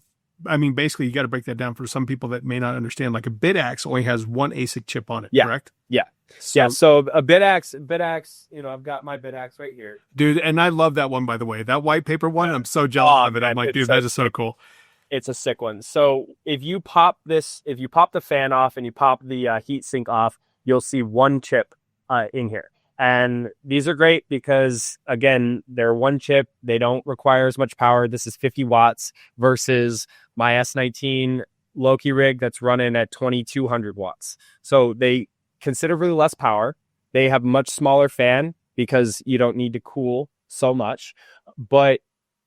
I mean, basically, you got to break that down for some people that may not understand. Like a BitAxe only has one ASIC chip on it, correct? Yeah. So a BitAxe, you know, I've got my BitAxe right here, dude. And I love that one, by the way. That white paper one, I'm so jealous of it. I'm like, dude, that is so cool. It's a sick one. So if you pop the fan off and you pop the heat sink off, you'll see one chip in here. And these are great because, again, they're one chip. They don't require as much power. This is 50 watts versus my S19 Loki rig that's running at 2200 watts. So they considerably less power. They have much smaller fan because you don't need to cool so much. But,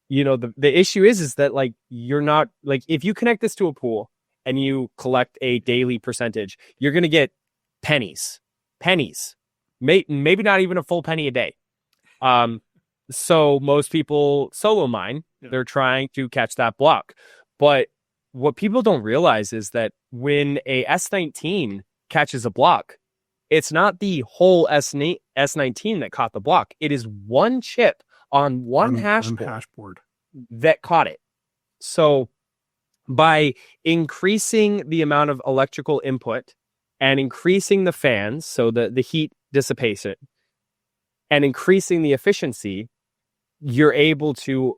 you know, the issue is that, like, you're not, like, if you connect this to a pool and you collect a daily percentage, you're going to get pennies. Maybe not even a full penny a day. So most people solo mine. They're trying to catch that block. But what people don't realize is that when a S19 catches a block, it's not the whole S19 that caught the block. It is one chip on one hash board that caught it. So by increasing the amount of electrical input and increasing the fans, so the heat dissipates it, and increasing the efficiency, you're able to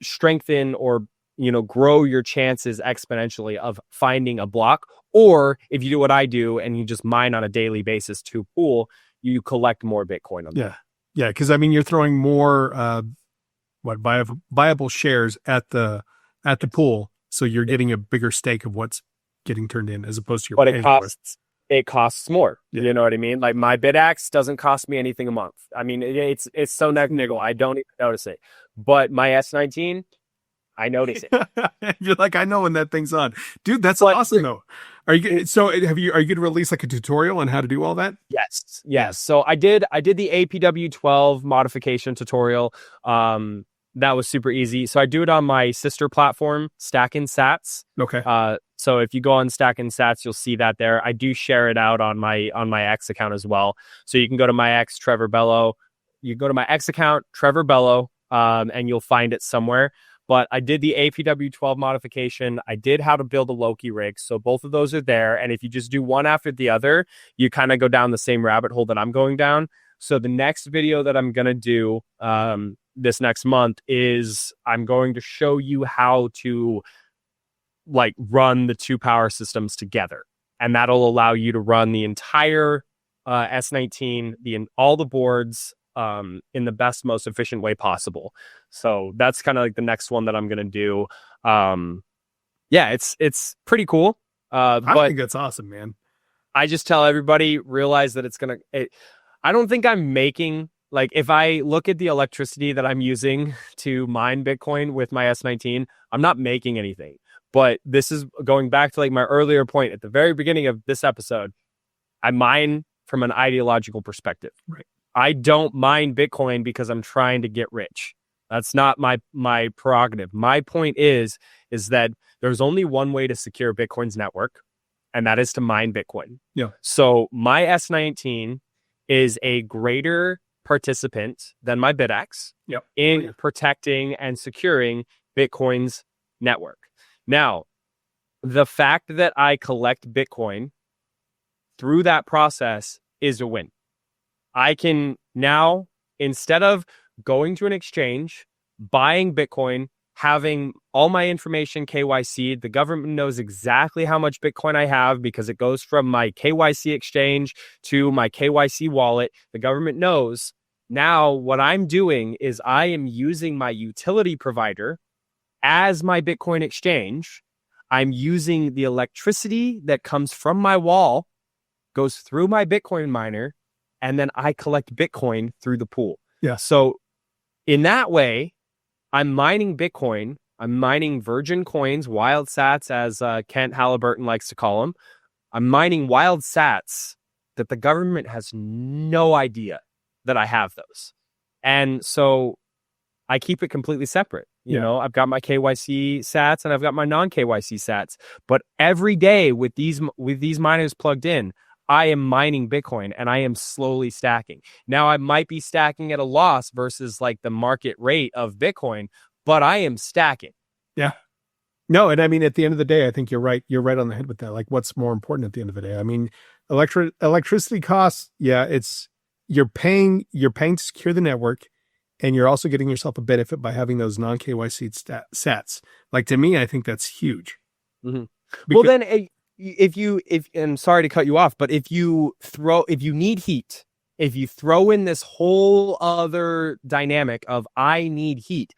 strengthen or, you know, grow your chances exponentially of finding a block. Or if you do what I do and you just mine on a daily basis to pool, you collect more Bitcoin on that. Yeah, because I mean, you're throwing more viable shares at the pool, so you're getting a bigger stake of what's getting turned in as opposed to your. But it costs more. Yeah. You know what I mean? Like my BitAxe doesn't cost me anything a month. I mean, it's so niggle. I don't even notice it. But my S19, I notice it. You're like, I know when that thing's on, dude. That's awesome though. Are you going to release like a tutorial on how to do all that? Yes. So I did the APW12 modification tutorial. That was super easy. So I do it on my sister platform, Stackin' Sats. Okay. So if you go on Stackin' Sats, you'll see that there. I do share it out on my X account as well. So you can go to my X, Trevor Bello. You go to my X account, Trevor Bello, and you'll find it somewhere. But I did the APW12 modification. I did how to build a Loki rig. So both of those are there. And if you just do one after the other, you kind of go down the same rabbit hole that I'm going down. So the next video that I'm going to do this next month is I'm going to show you how to like run the two power systems together. And that'll allow you to run the entire S19, all the boards in the best, most efficient way possible. So that's kind of like the next one that I'm going to do. Yeah, it's pretty cool. I think that's awesome, man. I just tell everybody, realize that I don't think I'm making, like, if I look at the electricity that I'm using to mine Bitcoin with my S19, I'm not making anything. But this is going back to like my earlier point at the very beginning of this episode. I mine from an ideological perspective. Right. I don't mine Bitcoin because I'm trying to get rich. That's not my prerogative. My point is that there's only one way to secure Bitcoin's network, and that is to mine Bitcoin. Yeah. So my S19 is a greater participant than my BitAxe in protecting and securing Bitcoin's network. Now, the fact that I collect Bitcoin through that process is a win. I can now, instead of going to an exchange, buying Bitcoin, having all my information KYC'd, the government knows exactly how much Bitcoin I have because it goes from my KYC exchange to my KYC wallet. The government knows. Now, what I'm doing is I am using my utility provider as my Bitcoin exchange. I'm using the electricity that comes from my wall, goes through my Bitcoin miner, and then I collect Bitcoin through the pool. Yeah. So in that way, I'm mining Bitcoin. I'm mining virgin coins, wild sats, as Kent Halliburton likes to call them. I'm mining wild sats that the government has no idea that I have those. And so I keep it completely separate. You know, I've got my KYC sats and I've got my non-KYC sats. But every day with these miners plugged in, I am mining Bitcoin and I am slowly stacking. Now I might be stacking at a loss versus like the market rate of Bitcoin, but I am stacking. Yeah. No, and I mean, at the end of the day, I think you're right. You're right on the head with that. Like, what's more important at the end of the day? I mean, electricity costs. Yeah, you're paying to secure the network, and you're also getting yourself a benefit by having those non KYC sats. Like, to me, I think that's huge. Mm-hmm. Well, then if and sorry to cut you off, but if you need heat, if you throw in this whole other dynamic of I need heat,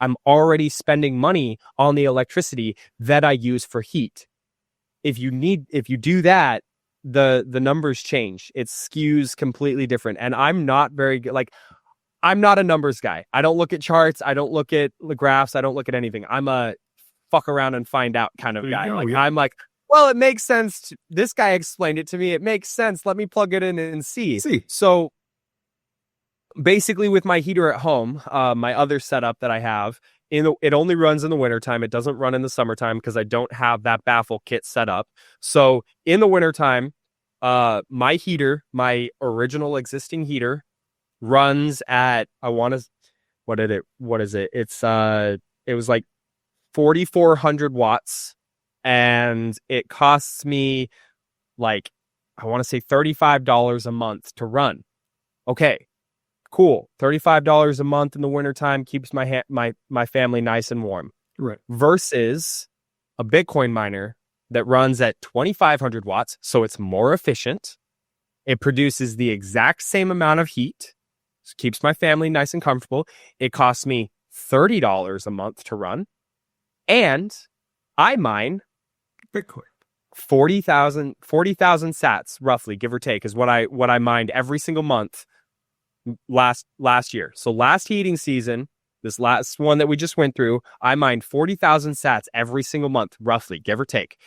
I'm already spending money on the electricity that I use for heat. If you do that, the numbers change. It skews completely different. And I'm not very good. Like, I'm not a numbers guy. I don't look at charts. I don't look at the graphs. I don't look at anything. I'm a fuck around and find out kind of guy. I'm like, well, it makes sense. This guy explained it to me. It makes sense. Let me plug it in and see. So basically, with my heater at home, my other setup that I have, it only runs in the wintertime. It doesn't run in the summertime because I don't have that baffle kit set up. So in the wintertime, my heater, my original existing heater, runs at what is it? It was like 4,400 watts, and it costs me like, I want to say $35 a month to run. Okay. Cool. $35 a month in the wintertime keeps my family nice and warm. Right. Versus a Bitcoin miner that runs at 2,500 watts, so it's more efficient. It produces the exact same amount of heat, so keeps my family nice and comfortable. It costs me $30 a month to run, and I mine Bitcoin. 40,000 sats, roughly, give or take, is what I mined every single month last year. So last heating season, this last one that we just went through, I mined 40,000 sats every single month, roughly, give or take.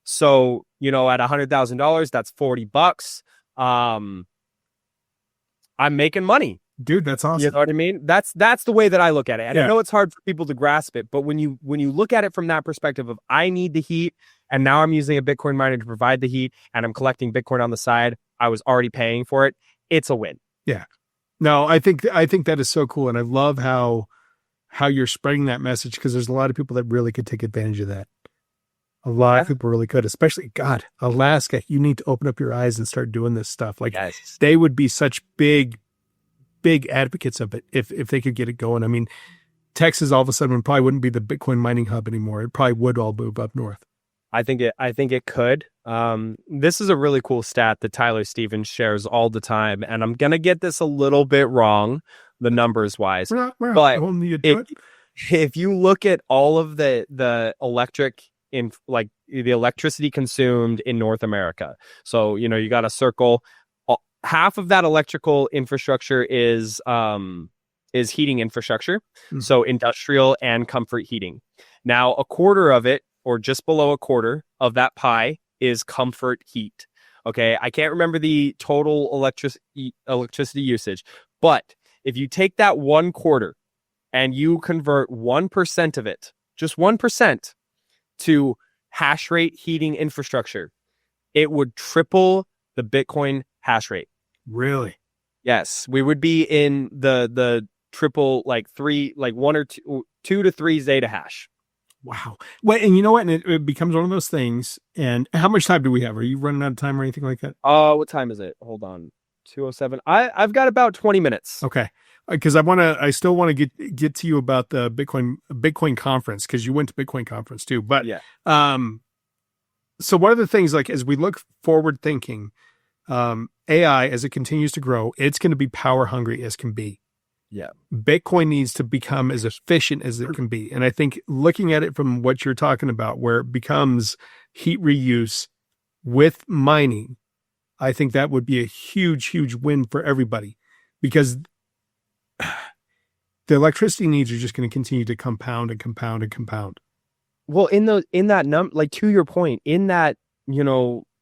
So, at $100,000, that's $40. I'm making money. Dude, that's awesome. You know what I mean? That's the way that I look at it. And I know it's hard for people to grasp it, but when you look at it from that perspective of I need the heat, and now I'm using a Bitcoin miner to provide the heat, and I'm collecting Bitcoin on the side, I was already paying for it. It's a win. Yeah. No, I think that is so cool. And I love how you're spreading that message, because there's a lot of people that really could take advantage of that. A lot of people really could, especially, God, Alaska, you need to open up your eyes and start doing this stuff. Like, they would be such big advocates of it if they could get it going. I mean, Texas all of a sudden probably wouldn't be the Bitcoin mining hub anymore. It probably would all move up north. I think it could. This is a really cool stat that Tyler Stevens shares all the time, and I'm gonna get this a little bit wrong, the numbers wise. But if you look at all of the electricity consumed in North America, so you got to circle half of that electrical infrastructure is heating infrastructure, so industrial and comfort heating. Now, a quarter of it, or just below a quarter of that pie, is comfort heat. Okay, I can't remember the total electricity usage, but if you take that 1/4 and you convert 1% of it, just 1%, to hash rate heating infrastructure, it would triple the Bitcoin hash rate. Really? Yes, we would be in the triple, like 1 or 2 to 3 zeta hash. Wow. Well, and you know what? And it becomes one of those things. And how much time do we have? Are you running out of time or anything like that? What time is it? Hold on. 2:07. I've got about 20 minutes. Okay. Because I still want to get to you about the Bitcoin conference, because you went to Bitcoin conference too. But yeah. So one of the things, like, as we look forward thinking, AI, as it continues to grow, it's going to be power hungry as can be. Yeah. Bitcoin needs to become as efficient as it can be. And I think looking at it from what you're talking about, where it becomes heat reuse with mining, I think that would be a huge, huge win for everybody, because the electricity needs are just going to continue to compound and compound and compound. Well, to your point, in that,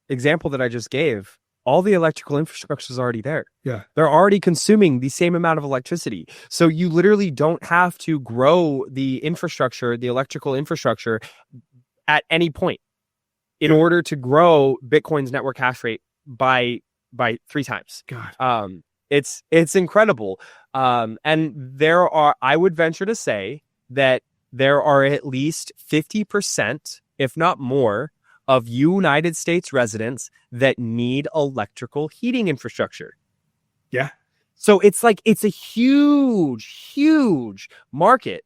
example that I just gave, all the electrical infrastructure is already there. Yeah. They're already consuming the same amount of electricity. So you literally don't have to grow the electrical infrastructure at any point in order to grow Bitcoin's network hash rate by 3 times. God. It's incredible. And I would venture to say that there are at least 50%, if not more, of United States residents that need electrical heating infrastructure. Yeah. So it's a huge market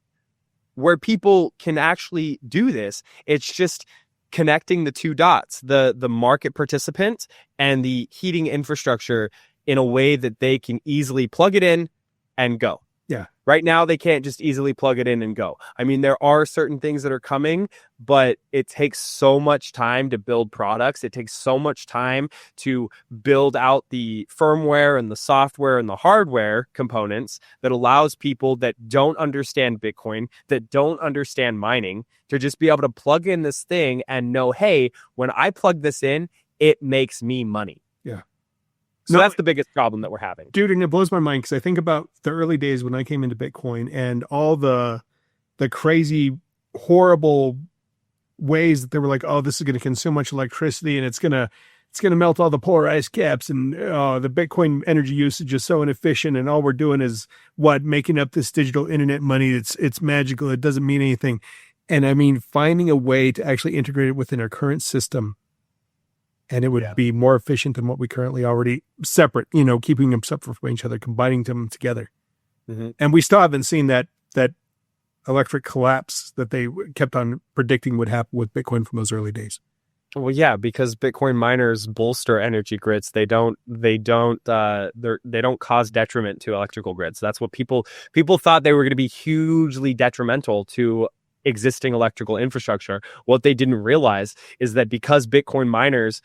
where people can actually do this. It's just connecting the two dots, the market participant and the heating infrastructure, in a way that they can easily plug it in and go. Yeah. Right now, they can't just easily plug it in and go. I mean, there are certain things that are coming, but it takes so much time to build products. It takes so much time to build out the firmware and the software and the hardware components that allows people that don't understand Bitcoin, that don't understand mining, to just be able to plug in this thing and know, hey, when I plug this in, it makes me money. Yeah. So that's the biggest problem that we're having. Dude, and it blows my mind because I think about the early days when I came into Bitcoin and all the crazy, horrible ways that they were like, oh, this is going to consume much electricity and it's going to melt all the polar ice caps, and the Bitcoin energy usage is so inefficient, and all we're doing is making up this digital internet money. It's magical. It doesn't mean anything. And I mean, finding a way to actually integrate it within our current system, and it would be more efficient than what we currently already separate, keeping them separate from each other, combining them together. Mm-hmm. And we still haven't seen that electric collapse that they kept on predicting would happen with Bitcoin from those early days. Well, yeah, because Bitcoin miners bolster energy grids. They don't cause detriment to electrical grids. That's what people thought they were going to be hugely detrimental to existing electrical infrastructure. What they didn't realize is that because Bitcoin miners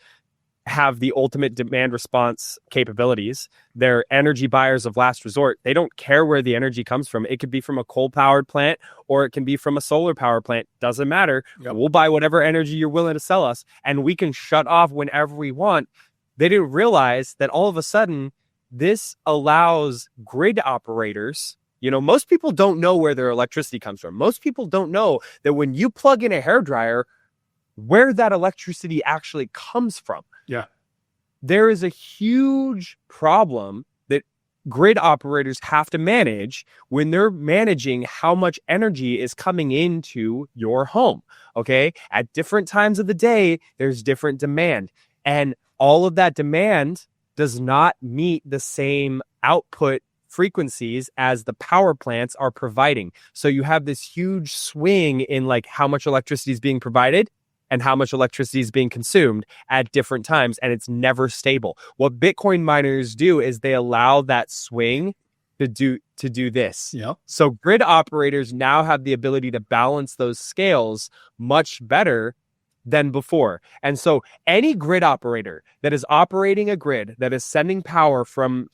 have the ultimate demand response capabilities, they're energy buyers of last resort. They don't care where the energy comes from. It could be from a coal-powered plant or it can be from a solar power plant. Doesn't matter. Yep. We'll buy whatever energy you're willing to sell us, and we can shut off whenever we want. They didn't realize that all of a sudden this allows grid operators. Most people don't know where their electricity comes from. Most people don't know that when you plug in a hairdryer, where that electricity actually comes from. Yeah. There is a huge problem that grid operators have to manage when they're managing how much energy is coming into your home. Okay. At different times of the day, there's different demand. And all of that demand does not meet the same output frequencies as the power plants are providing. So you have this huge swing in how much electricity is being provided and how much electricity is being consumed at different times, and it's never stable. What Bitcoin miners do is they allow that swing to do this. Yep. So grid operators now have the ability to balance those scales much better than before. And so any grid operator that is operating a grid that is sending power from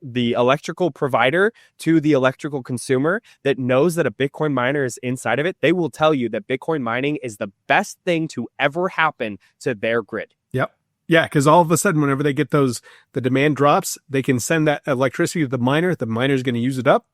the electrical provider to the electrical consumer that knows that a Bitcoin miner is inside of it, they will tell you that Bitcoin mining is the best thing to ever happen to their grid. Yep. Yeah, because all of a sudden, whenever they get the demand drops, they can send that electricity to the miner. The miner's going to use it up,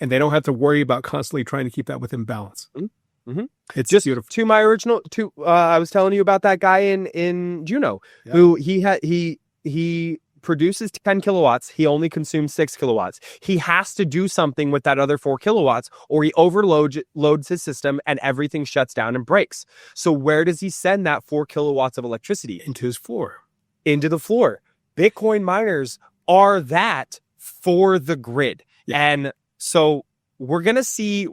and they don't have to worry about constantly trying to keep that within balance. Mm-hmm. Mm-hmm. It's just beautiful. To my original, I was telling you about that guy in Juneau, who he produces 10 kilowatts. He only consumes 6 kilowatts. He has to do something with that other 4 kilowatts, or he loads his system and everything shuts down and breaks. So where does he send that 4 kilowatts of electricity? Into his floor. Into the floor. Bitcoin miners are that for the grid. Yeah. And so we're gonna see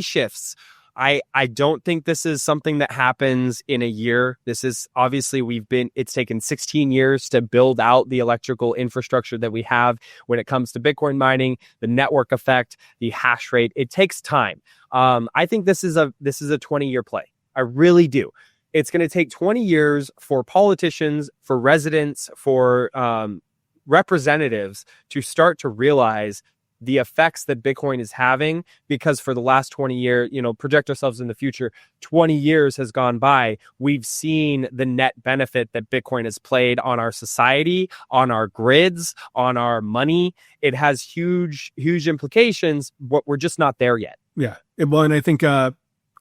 shifts. I don't think this is something that happens in a year. This is obviously it's taken 16 years to build out the electrical infrastructure that we have when it comes to Bitcoin mining, the network effect, the hash rate. It takes time. I think this is a 20-year play. I really do. It's going to take 20 years for politicians, for residents, for representatives to start to realize the effects that Bitcoin is having, because for the last 20 years, project ourselves in the future, 20 years has gone by. We've seen the net benefit that Bitcoin has played on our society, on our grids, on our money. It has huge, huge implications, but we're just not there yet. Yeah. Well, and I think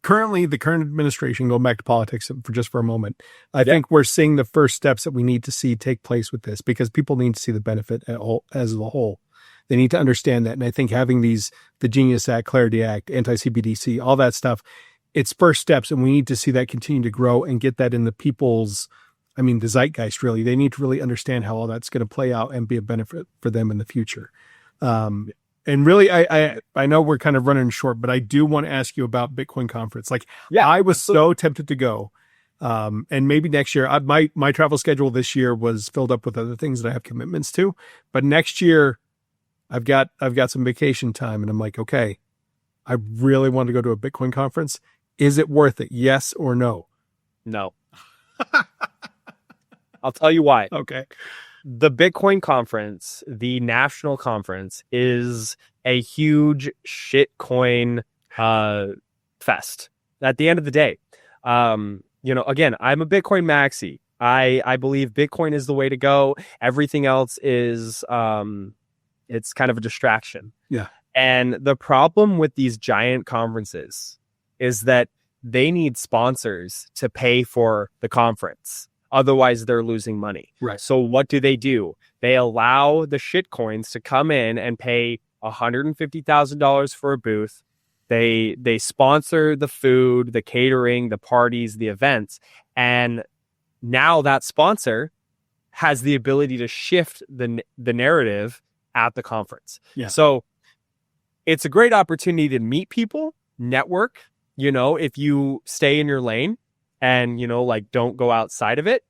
currently the current administration, going back to politics for a moment, I think we're seeing the first steps that we need to see take place with this, because people need to see the benefit as a whole. They need to understand that. And I think having the Genius Act, Clarity Act, anti-CBDC, all that stuff, it's first steps. And we need to see that continue to grow and get that in the people's, the zeitgeist, really. They need to really understand how all that's going to play out and be a benefit for them in the future. And really, I know we're kind of running short, but I do want to ask you about Bitcoin conference. I was so tempted to go. And maybe next year, my travel schedule this year was filled up with other things that I have commitments to, but next year I've got some vacation time, and I'm like, okay, I really want to go to a Bitcoin conference. Is it worth it? Yes or no? No. I'll tell you why. Okay. The Bitcoin conference, the national conference, is a huge shitcoin fest at the end of the day. Again, I'm a Bitcoin maxi. I believe Bitcoin is the way to go. Everything else is it's kind of a distraction. Yeah. And the problem with these giant conferences is that they need sponsors to pay for the conference. Otherwise, they're losing money. Right. So what do? They allow the shitcoins to come in and pay $150,000 for a booth. They sponsor the food, the catering, the parties, the events. And now that sponsor has the ability to shift the narrative at the conference. Yeah. So it's a great opportunity to meet people, network, if you stay in your lane and, don't go outside of it.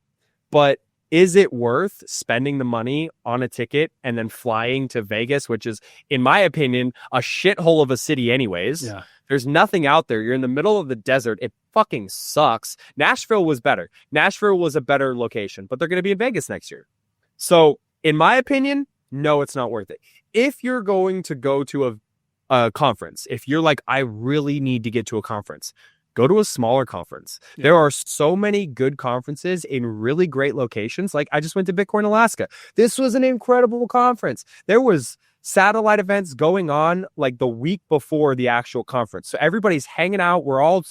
But is it worth spending the money on a ticket and then flying to Vegas, which is, in my opinion, a shithole of a city anyways? Yeah. There's nothing out there. You're in the middle of the desert. It fucking sucks. Nashville was better. Nashville was a better location, but they're going to be in Vegas next year. So in my opinion, no, it's not worth it. If you're going to go to a conference, if you're like, I really need to get to a conference, go to a smaller conference. Yeah. There are so many good conferences in really great locations. Like I just went to Bitcoin Alaska. This was an incredible conference. There was satellite events going on like the week before the actual conference. So everybody's hanging out. We're all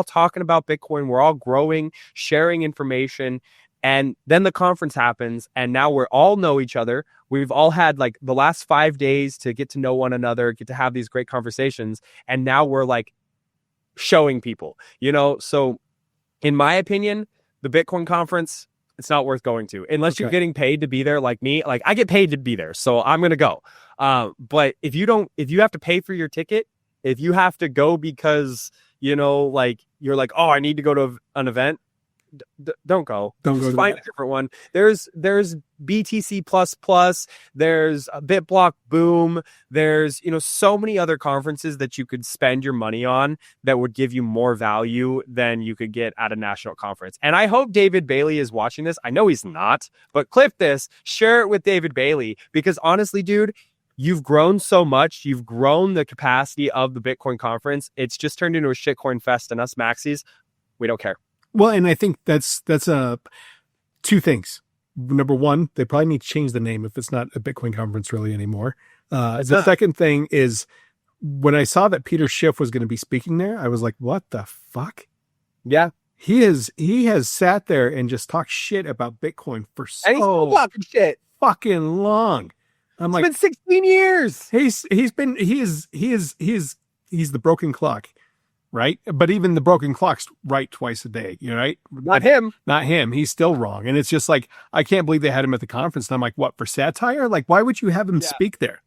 talking about Bitcoin. We're all growing, sharing information. And then the conference happens, and now we all know each other. We've all had like the last 5 days to get to know one another, get to have these great conversations. And now we're like showing people, So in my opinion, the Bitcoin conference, it's not worth going to unless you're getting paid to be there like me. Like I get paid to be there, so I'm going to go. But if you have to pay for your ticket, if you have to go because, like you're like, oh, I need to go to an event, don't go. Just find a different one. There's BTC++, there's BitBlock Boom, there's so many other conferences that you could spend your money on that would give you more value than you could get at a national conference. And I hope David Bailey is watching this. I know he's not, but clip this, share it with David Bailey, because honestly, dude, you've grown so much. You've grown the capacity of the Bitcoin conference. It's just turned into a shitcoin fest, and us maxis, we don't care. Well, and I think that's two things. Number one, they probably need to change the name if it's not a Bitcoin conference really anymore. The second thing is, when I saw that Peter Schiff was going to be speaking there, I was like, what the fuck? Yeah. He has sat there and just talked shit about Bitcoin for so fucking shit fucking long. It's been 16 years. He is the broken clock. Right. But even the broken clock's right twice a day. Right. Not him. He's still wrong. And it's just like, I can't believe they had him at the conference. And I'm like, what, for satire? Like, why would you have him speak there?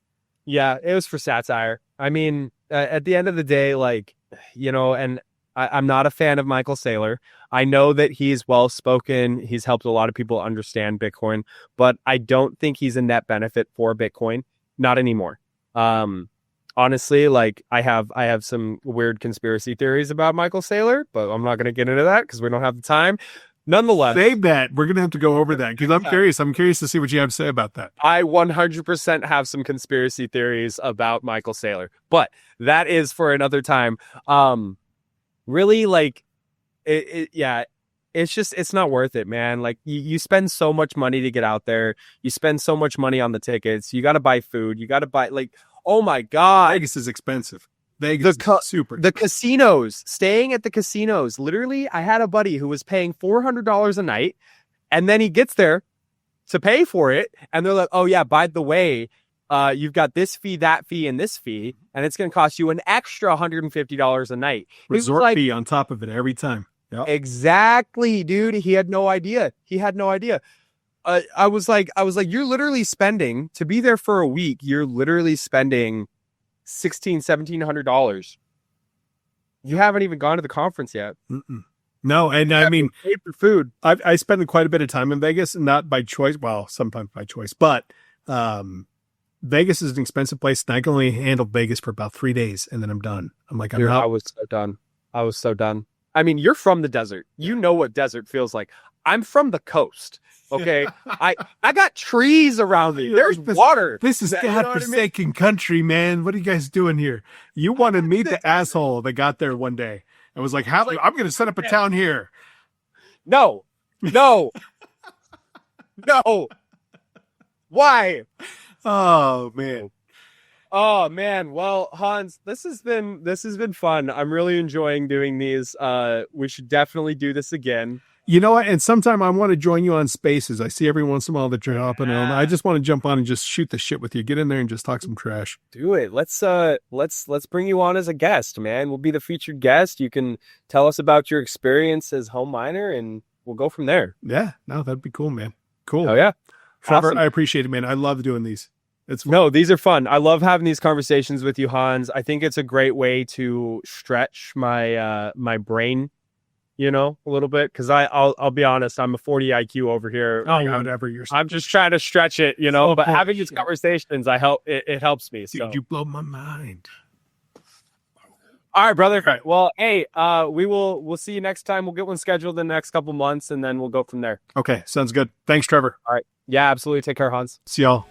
Yeah, it was for satire. I mean, at the end of the day, like, and I'm not a fan of Michael Saylor. I know that he's well-spoken. He's helped a lot of people understand Bitcoin, but I don't think he's a net benefit for Bitcoin. Not anymore. Honestly, like I have some weird conspiracy theories about Michael Saylor, but I'm not going to get into that because we don't have the time. Nonetheless, save that. We're going to have to go over that because I'm curious. I'm curious to see what you have to say about that. I 100% have some conspiracy theories about Michael Saylor, but that is for another time. Really, like, it's not worth it, man. Like you spend so much money to get out there. You spend so much money on the tickets. You got to buy food. You got to buy, like, oh my God. Vegas is expensive. Vegas The is super. The casinos, staying at the casinos. Literally, I had a buddy who was paying $400 a night, and then he gets there to pay for it, and they're like, "Oh yeah, by the way, you've got this fee, that fee, and this fee, and it's going to cost you an extra $150 a night." Resort fee on top of it every time. Yep. Exactly, dude. He had no idea. I was like, you're literally spending to be there for a week. You're literally spending $1,700. You haven't even gone to the conference yet. Mm-mm. No, and I mean, paid for food. I spend quite a bit of time in Vegas, not by choice. Well, sometimes by choice, but Vegas is an expensive place, and I can only handle Vegas for about 3 days, and then I'm done. I'm like, I'm out. I was so done. I mean, you're from the desert. You know what desert feels like. I'm from the coast. Okay, I got trees around me. There's water. This is godforsaken country, man. What are you guys doing here? You want to meet the asshole that got there one day and was like, I'm going to set up a town here. No. Why? Oh man. Well, Hans, this has been fun. I'm really enjoying doing these. We should definitely do this again. You know what? And sometime I want to join you on Spaces. I see every once in a while that you're hopping on. I just want to jump on and just shoot the shit with you. Get in there and just talk some trash. Do it. Let's bring you on as a guest, man. We'll be the featured guest. You can tell us about your experience as home miner, and we'll go from there. Yeah, no, that'd be cool, man. Cool. Oh yeah, Trevor, awesome. I appreciate it, man. I love doing these. No, these are fun. I love having these conversations with you, Hans. I think it's a great way to stretch my my brain, a little bit, because I'll be honest, I'm a 40 IQ over here. Oh, whatever. I'm just trying to stretch it, but having these conversations, it helps me. So. Dude, you blow my mind. All right, brother. Right. Well, hey, we'll see you next time. We'll get one scheduled in the next couple months, and then we'll go from there. Okay, sounds good. Thanks, Trevor. All right. Yeah, absolutely. Take care, Hans. See y'all.